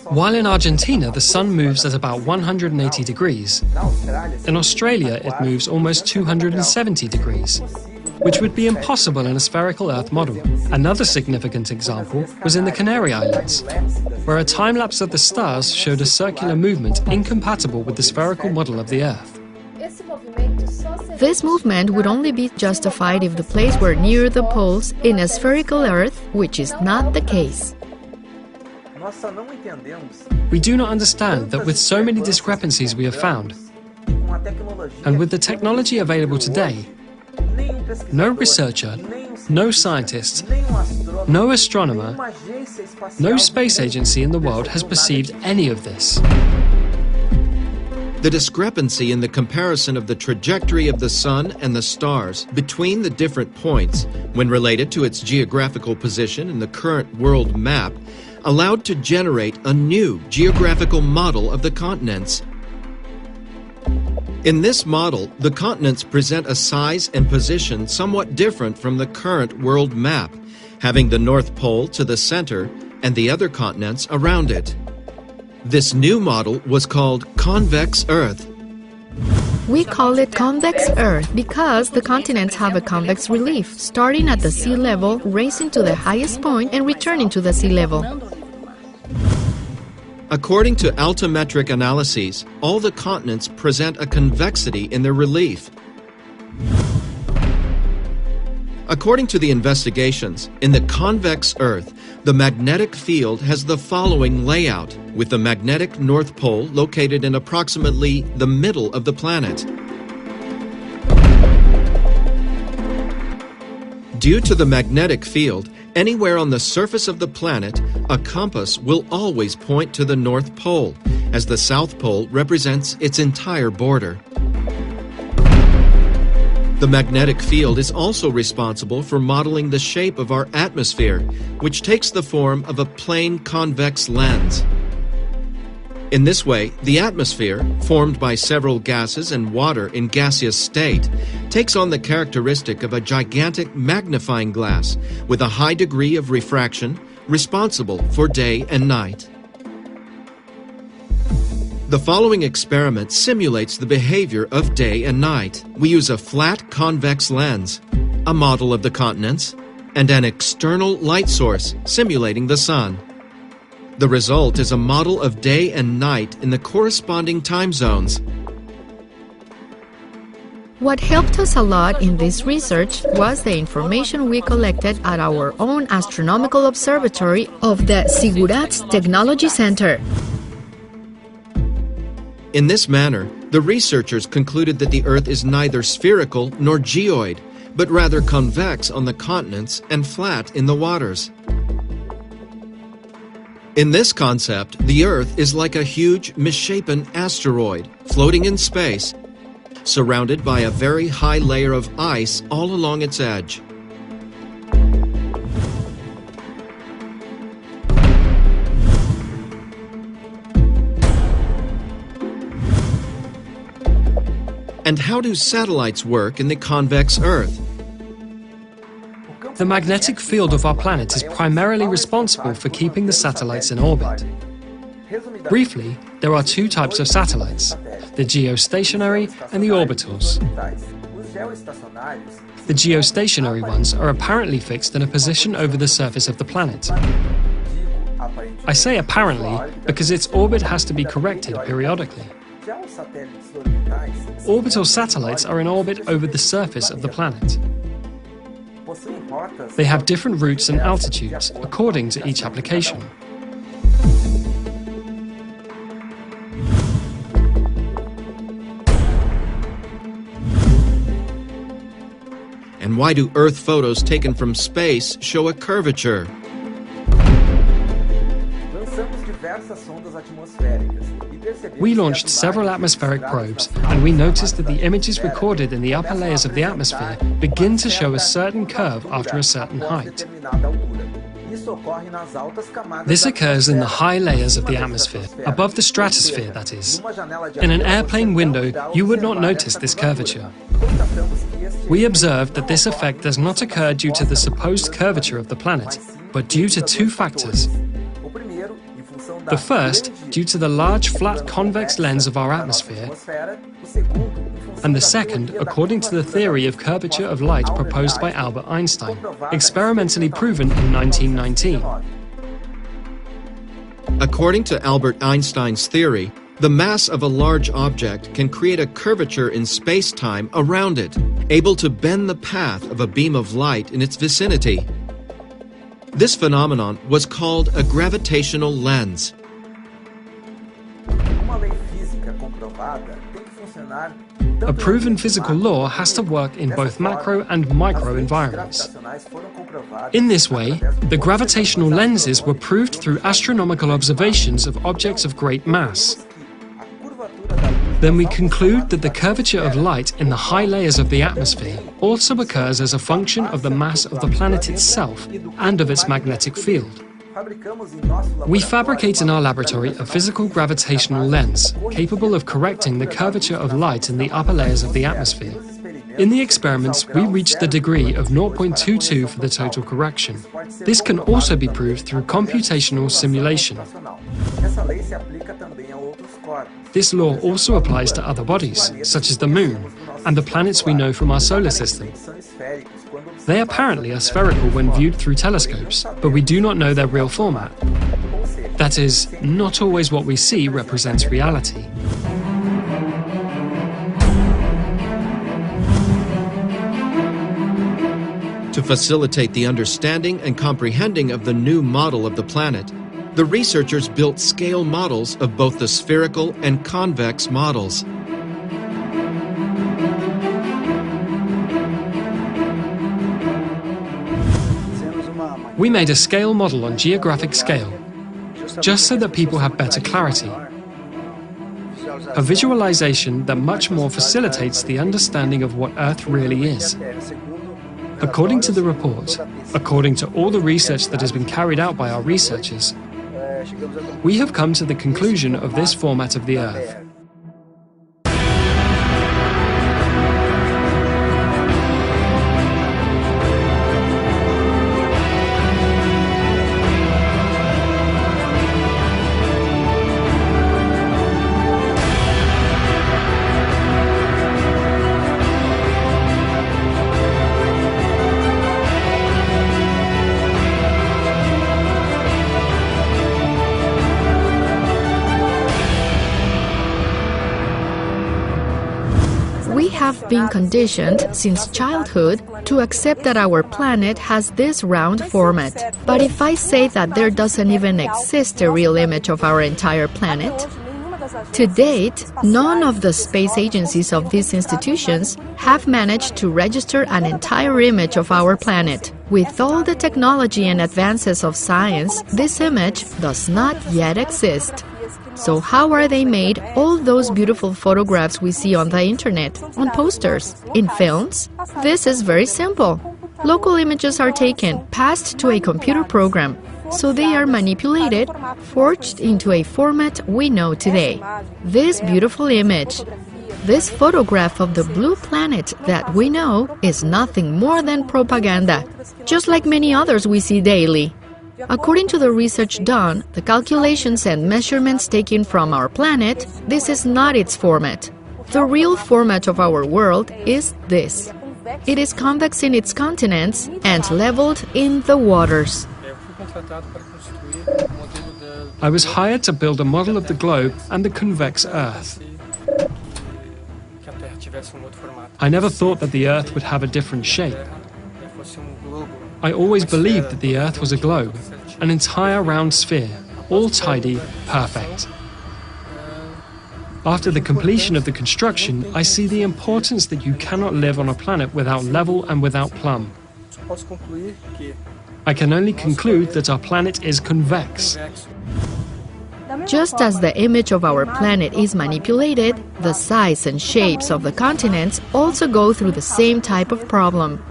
Speaker 2: While in Argentina the Sun moves at about 180 degrees, in Australia it moves almost 270 degrees, which would be impossible in a spherical Earth model. Another significant example was in the Canary Islands, where a time-lapse of the stars showed a circular movement incompatible with the spherical model of the Earth.
Speaker 4: This movement would only be justified if the place were near the poles in a spherical Earth, which is not the case.
Speaker 2: We do not understand that with so many discrepancies we have found, and with the technology available today, no researcher, no scientist, no astronomer, no space agency in the world has perceived any of this.
Speaker 1: The discrepancy in the comparison of the trajectory of the Sun and the stars between the different points, when related to its geographical position in the current world map, allowed to generate a new geographical model of the continents. In this model, the continents present a size and position somewhat different from the current world map, having the North Pole to the center and the other continents around it. This new model was called Convex Earth.
Speaker 4: We call it Convex Earth because the continents have a convex relief, starting at the sea level, racing to the highest point and returning to the sea level.
Speaker 1: According to altimetric analyses, all the continents present a convexity in their relief. According to the investigations, in the convex Earth, the magnetic field has the following layout, with the magnetic North Pole located in approximately the middle of the planet. Due to the magnetic field, anywhere on the surface of the planet, a compass will always point to the North Pole, as the South Pole represents its entire border. The magnetic field is also responsible for modeling the shape of our atmosphere, which takes the form of a plane convex lens. In this way, the atmosphere, formed by several gases and water in gaseous state, takes on the characteristic of a gigantic magnifying glass with a high degree of refraction, responsible for day and night. The following experiment simulates the behavior of day and night. We use a flat convex lens, a model of the continents, and an external light source simulating the sun. The result is a model of day and night in the corresponding time zones.
Speaker 4: What helped us a lot in this research was the information we collected at our own astronomical observatory of the Ziggurat's Technology Center.
Speaker 1: In this manner, the researchers concluded that the Earth is neither spherical nor geoid, but rather convex on the continents and flat in the waters. In this concept, the Earth is like a huge, misshapen asteroid floating in space, surrounded by a very high layer of ice all along its edge. And how do satellites work in the convex Earth?
Speaker 2: The magnetic field of our planet is primarily responsible for keeping the satellites in orbit. Briefly, there are two types of satellites, the geostationary and the orbitals. The geostationary ones are apparently fixed in a position over the surface of the planet. I say apparently because its orbit has to be corrected periodically. Orbital satellites are in orbit over the surface of the planet. They have different routes and altitudes according to each application.
Speaker 1: And why do Earth photos taken from space show a curvature?
Speaker 2: We launched several atmospheric probes, and we noticed that the images recorded in the upper layers of the atmosphere begin to show a certain curve after a certain height. This occurs in the high layers of the atmosphere, above the stratosphere, that is. In an airplane window, you would not notice this curvature. We observed that this effect does not occur due to the supposed curvature of the planet, but due to two factors. The first, due to the large flat convex lens of our atmosphere, and the second, according to the theory of curvature of light proposed by Albert Einstein, experimentally proven in 1919.
Speaker 1: According to Albert Einstein's theory, the mass of a large object can create a curvature in space-time around it, able to bend the path of a beam of light in its vicinity. This phenomenon was called a gravitational lens.
Speaker 2: A proven physical law has to work in both macro and micro environments. In this way, the gravitational lenses were proved through astronomical observations of objects of great mass. Then we conclude that the curvature of light in the high layers of the atmosphere also occurs as a function of the mass of the planet itself and of its magnetic field. We fabricate in our laboratory a physical gravitational lens capable of correcting the curvature of light in the upper layers of the atmosphere. In the experiments, we reached the degree of 0.22 for the total correction. This can also be proved through computational simulation. This law also applies to other bodies, such as the Moon, and the planets we know from our solar system. They apparently are spherical when viewed through telescopes, but we do not know their real format. That is, not always what we see represents reality.
Speaker 1: To facilitate the understanding and comprehending of the new model of the planet, the researchers built scale models of both the spherical and convex models.
Speaker 2: We made a scale model on geographic scale, just so that people have better clarity. A visualization that much more facilitates the understanding of what Earth really is. According to the report, according to all the research that has been carried out by our researchers, we have come to the conclusion of this format of the Earth.
Speaker 4: We have been conditioned since childhood to accept that our planet has this round format. But if I say that there doesn't even exist a real image of our entire planet, to date, none of the space agencies of these institutions have managed to register an entire image of our planet. With all the technology and advances of science, this image does not yet exist. So how are they made, all those beautiful photographs we see on the internet, on posters, in films? This is very simple. Local images are taken, passed to a computer program, so they are manipulated, forged into a format we know today. This beautiful image, this photograph of the blue planet that we know, is nothing more than propaganda, just like many others we see daily. According to the research done, the calculations and measurements taken from our planet, this is not its format. The real format of our world is this. It is convex in its continents and leveled in the waters.
Speaker 2: I was hired to build a model of the globe and the convex Earth. I never thought that the Earth would have a different shape. I always believed that the Earth was a globe, an entire round sphere, all tidy, perfect. After the completion of the construction, I see the importance that you cannot live on a planet without level and without plumb. I can only conclude that our planet is convex.
Speaker 4: Just as the image of our planet is manipulated, the size and shapes of the continents also go through the same type of problem.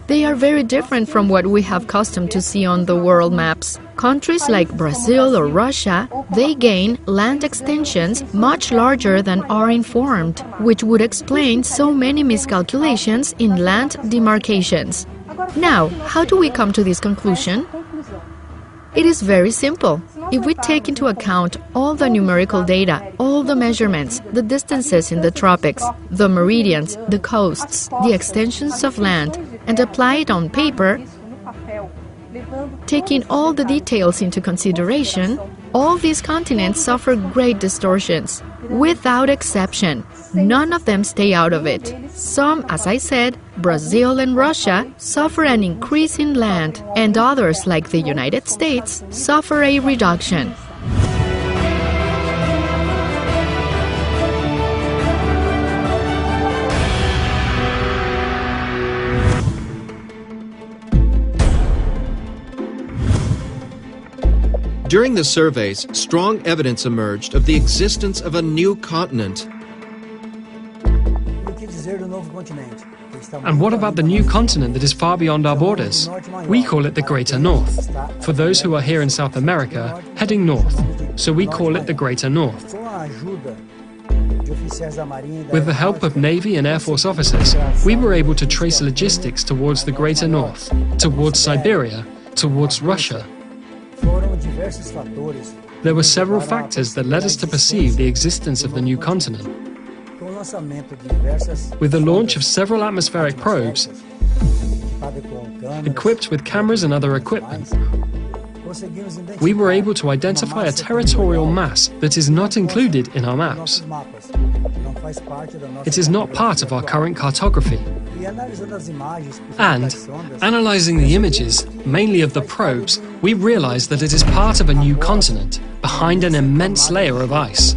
Speaker 4: They are very different from what we have custom to see on the world maps. Countries like Brazil or Russia, they gain land extensions much larger than are informed, which would explain so many miscalculations in land demarcations. Now, how do we come to this conclusion? It is very simple. If we take into account all the numerical data, all the measurements, the distances in the tropics, the meridians, the coasts, the extensions of land, and apply it on paper, taking all the details into consideration, all these continents suffer great distortions. Without exception, none of them stay out of it. Some, as I said, Brazil and Russia, suffer an increase in land, and others, like the United States, suffer a reduction.
Speaker 1: During the surveys, strong evidence emerged of the existence of a new continent.
Speaker 2: And what about the new continent that is far beyond our borders? We call it the Greater North. For those who are here in South America, heading north, so we call it the Greater North. With the help of Navy and Air Force officers, we were able to trace logistics towards the Greater North, towards Siberia, towards Russia. There were several factors that led us to perceive the existence of the new continent. With the launch of several atmospheric probes, equipped with cameras and other equipment, we were able to identify a territorial mass that is not included in our maps. It is not part of our current cartography. And, analyzing the images, mainly of the probes, we realized that it is part of a new continent, behind an immense layer of ice.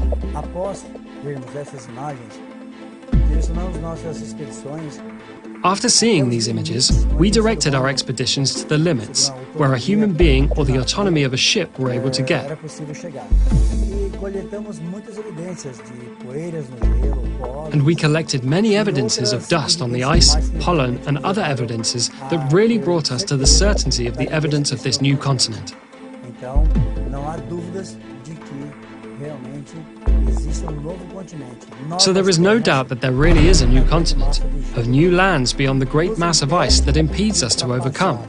Speaker 2: After seeing these images, we directed our expeditions to the limits, where a human being or the autonomy of a ship were able to get. And we collected many evidences of dust on the ice, pollen, and other evidences that really brought us to the certainty of the evidence of this new continent. So there is no doubt that there really is a new continent, of new lands beyond the great mass of ice that impedes us to overcome.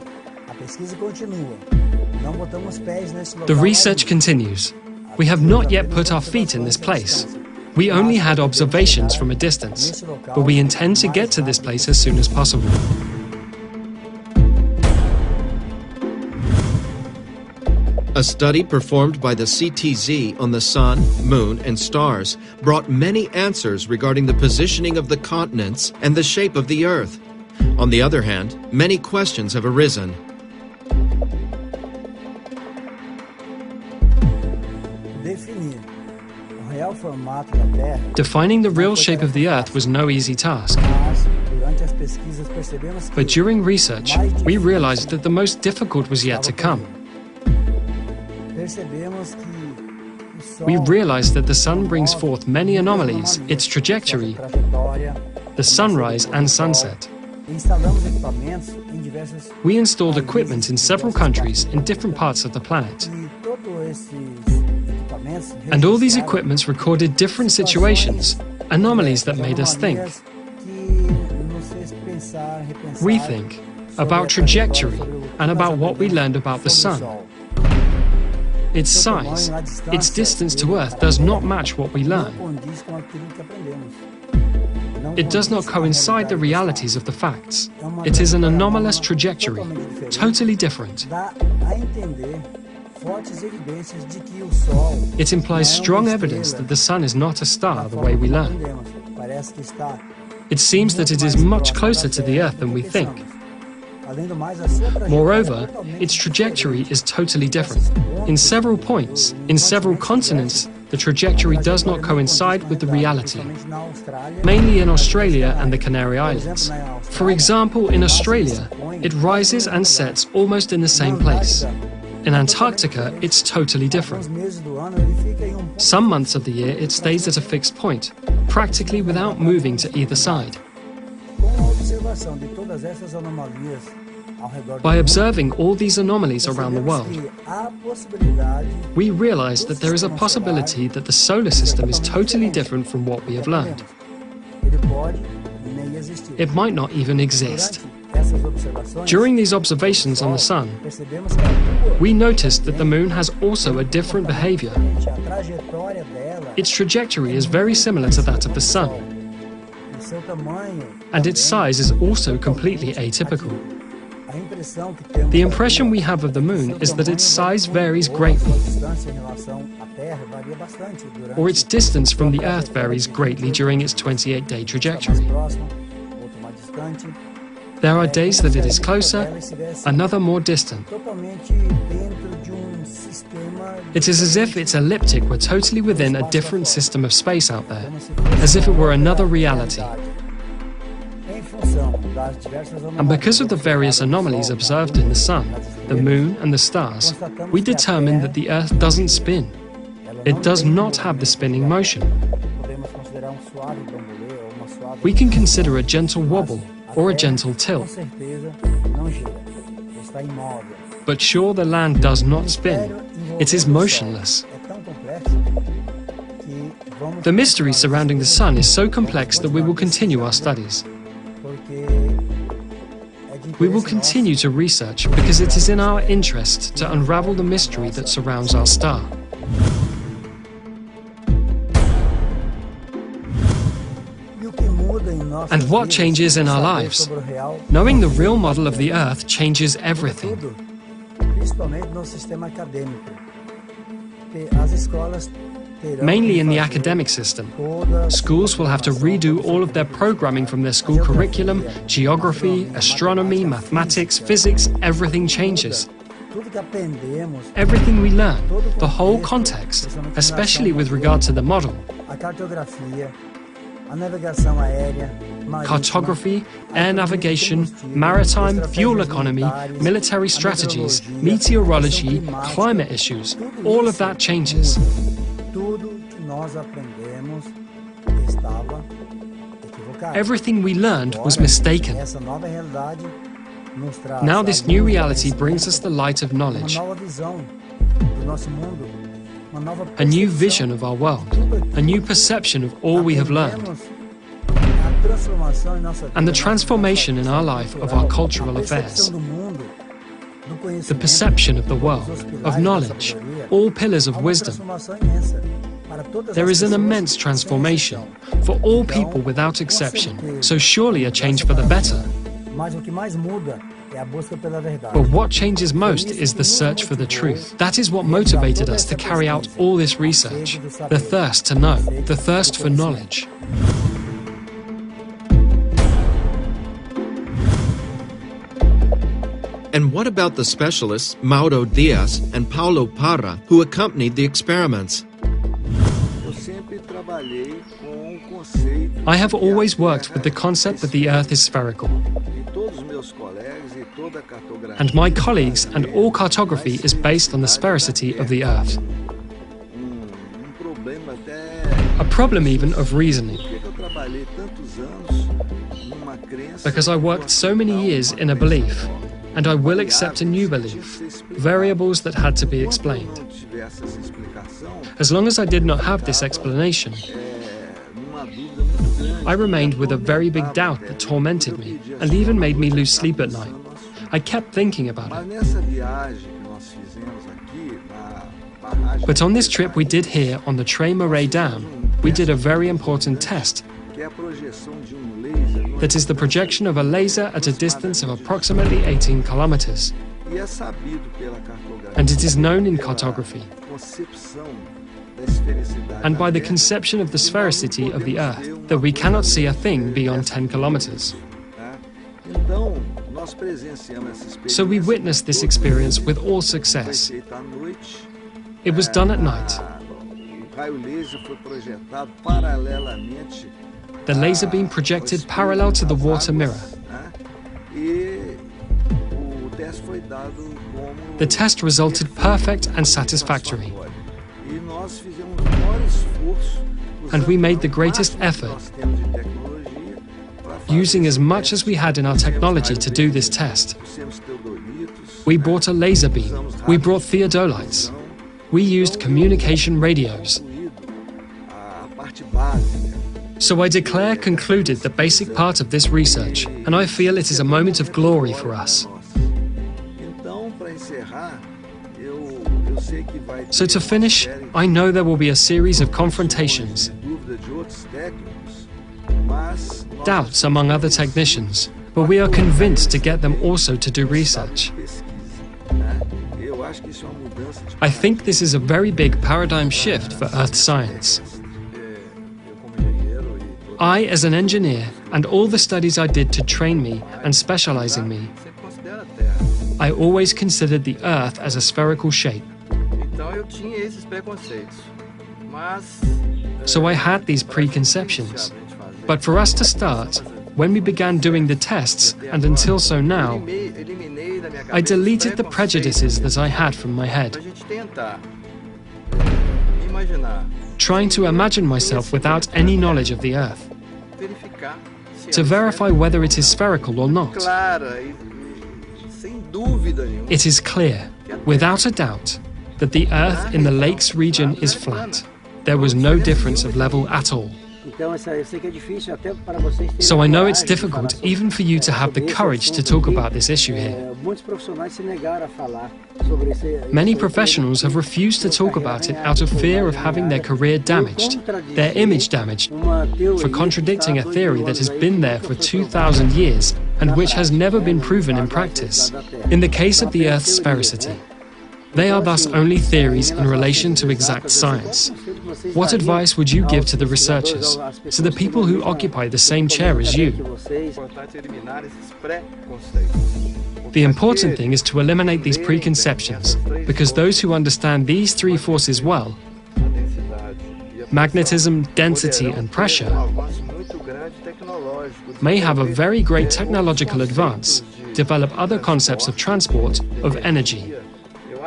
Speaker 2: The research continues. We have not yet put our feet in this place. We only had observations from a distance, but we intend to get to this place as soon as possible.
Speaker 1: A study performed by the CTZ on the Sun, Moon, and stars brought many answers regarding the positioning of the continents and the shape of the Earth. On the other hand, many questions have arisen.
Speaker 2: Defining the real shape of the Earth was no easy task. But during research, we realized that the most difficult was yet to come. We realized that the Sun brings forth many anomalies, its trajectory, the sunrise and sunset. We installed equipment in several countries in different parts of the planet. And all these equipments recorded different situations, anomalies that made us think, rethink, about trajectory and about what we learned about the Sun. Its size, its distance to Earth does not match what we learn. It does not coincide the realities of the facts. It is an anomalous trajectory, totally different. It implies strong evidence that the Sun is not a star the way we learn. It seems that it is much closer to the Earth than we think. Moreover, its trajectory is totally different. In several points, in several continents, the trajectory does not coincide with the reality, mainly in Australia and the Canary Islands. For example, in Australia, it rises and sets almost in the same place. In Antarctica, it's totally different. Some months of the year, it stays at a fixed point, practically without moving to either side. By observing all these anomalies around the world, we realize that there is a possibility that the solar system is totally different from what we have learned. It might not even exist. During these observations on the Sun, we noticed that the Moon has also a different behavior. Its trajectory is very similar to that of the Sun, and its size is also completely atypical. The impression we have of the Moon is that its size varies greatly, or its distance from the Earth varies greatly during its 28-day trajectory. There are days that it is closer, another more distant. It is as if its ecliptic were totally within a different system of space out there, as if it were another reality. And because of the various anomalies observed in the Sun, the Moon and the stars, we determined that the Earth doesn't spin. It does not have the spinning motion. We can consider a gentle wobble or a gentle tilt. But sure, the land does not spin. It is motionless. The mystery surrounding the Sun is so complex that we will continue our studies. We will continue to research because it is in our interest to unravel the mystery that surrounds our star. And what changes in our lives? Knowing the real model of the Earth changes everything. Mainly in the academic system. Schools will have to redo all of their programming from their school curriculum, geography, astronomy, mathematics, physics, everything changes. Everything we learn, the whole context, especially with regard to the model. Cartography, air navigation, maritime, fuel economy, military strategies, meteorology, climate issues, all of that changes. Everything we learned was mistaken. Now this new reality brings us the light of knowledge, a new vision of our world, a new perception of all we have learned, and the transformation in our life of our cultural affairs. The perception of the world, of knowledge, all pillars of wisdom. There is an immense transformation for all people without exception, so surely a change for the better. But what changes most is the search for the truth. That is what motivated us to carry out all this research. The thirst to know, the thirst for knowledge.
Speaker 1: And what about the specialists Mauro Dias and Paulo Parra who accompanied the experiments?
Speaker 2: I have always worked with the concept that the Earth is spherical. And my colleagues and all cartography is based on the sphericity of the Earth. A problem even of reasoning. Because I worked so many years in a belief, and I will accept a new belief, variables that had to be explained. As long as I did not have this explanation, I remained with a very big doubt that tormented me and even made me lose sleep at night. I kept thinking about it. But on this trip we did here on the Tres Marais Dam, we did a very important test. That is the projection of a laser at a distance of approximately 18 kilometers. And it is known in cartography and by the conception of the sphericity of the Earth that we cannot see a thing beyond 10 kilometers. So we witnessed this experience with all success. It was done at night. The laser beam projected parallel to the water mirror. The test resulted perfect and satisfactory. And we made the greatest effort, using as much as we had in our technology to do this test. We brought a laser beam, we brought theodolites, we used communication radios. So I declare concluded the basic part of this research, and I feel it is a moment of glory for us. So to finish, I know there will be a series of confrontations, doubts among other technicians, but we are convinced to get them also to do research. I think this is a very big paradigm shift for Earth science. I, as an engineer, and all the studies I did to train me and specializing me, I always considered the Earth as a spherical shape. So I had these preconceptions. But for us to start, when we began doing the tests, and until so now, I deleted the prejudices that I had from my head, trying to imagine myself without any knowledge of the Earth, to verify whether it is spherical or not. It is clear, without a doubt, that the Earth in the lakes region is flat. There was no difference of level at all. So I know it's difficult even for you to have the courage to talk about this issue here. Many professionals have refused to talk about it out of fear of having their career damaged, their image damaged, for contradicting a theory that has been there for 2,000 years and which has never been proven in practice. In the case of the Earth's sphericity, they are thus only theories in relation to exact science. What advice would you give to the researchers, to the people who occupy the same chair as you? The important thing is to eliminate these preconceptions, because those who understand these three forces well, magnetism, density, and pressure, may have a very great technological advance, develop other concepts of transport, of energy.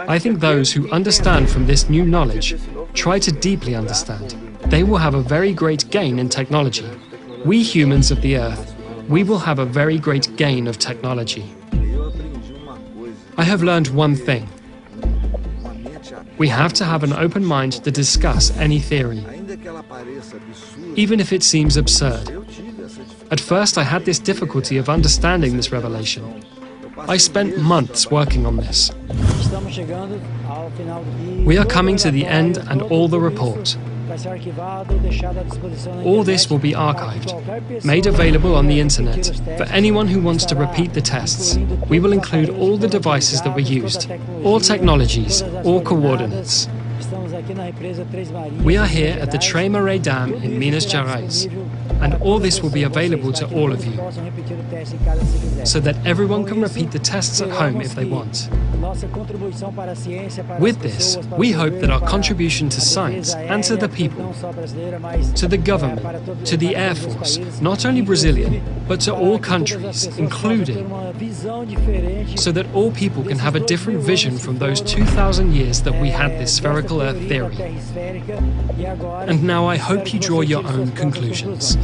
Speaker 2: I think those who understand from this new knowledge try to deeply understand. They will have a very great gain in technology. We humans of the Earth, we will have a very great gain of technology. I have learned one thing. We have to have an open mind to discuss any theory, even if it seems absurd. At first I had this difficulty of understanding this revelation. I spent months working on this. We are coming to the end and all the report. All this will be archived, made available on the internet, for anyone who wants to repeat the tests. We will include all the devices that were used, all technologies, all coordinates. We are here at the Três Marés Dam in Minas Gerais, and all this will be available to all of you, so that everyone can repeat the tests at home if they want. With this, we hope that our contribution to science and to the people, to the government, to the Air Force, not only Brazilian, but to all countries, including, so that all people can have a different vision from those 2,000 years that we had this spherical Earth theory. And now I hope you draw your own conclusions.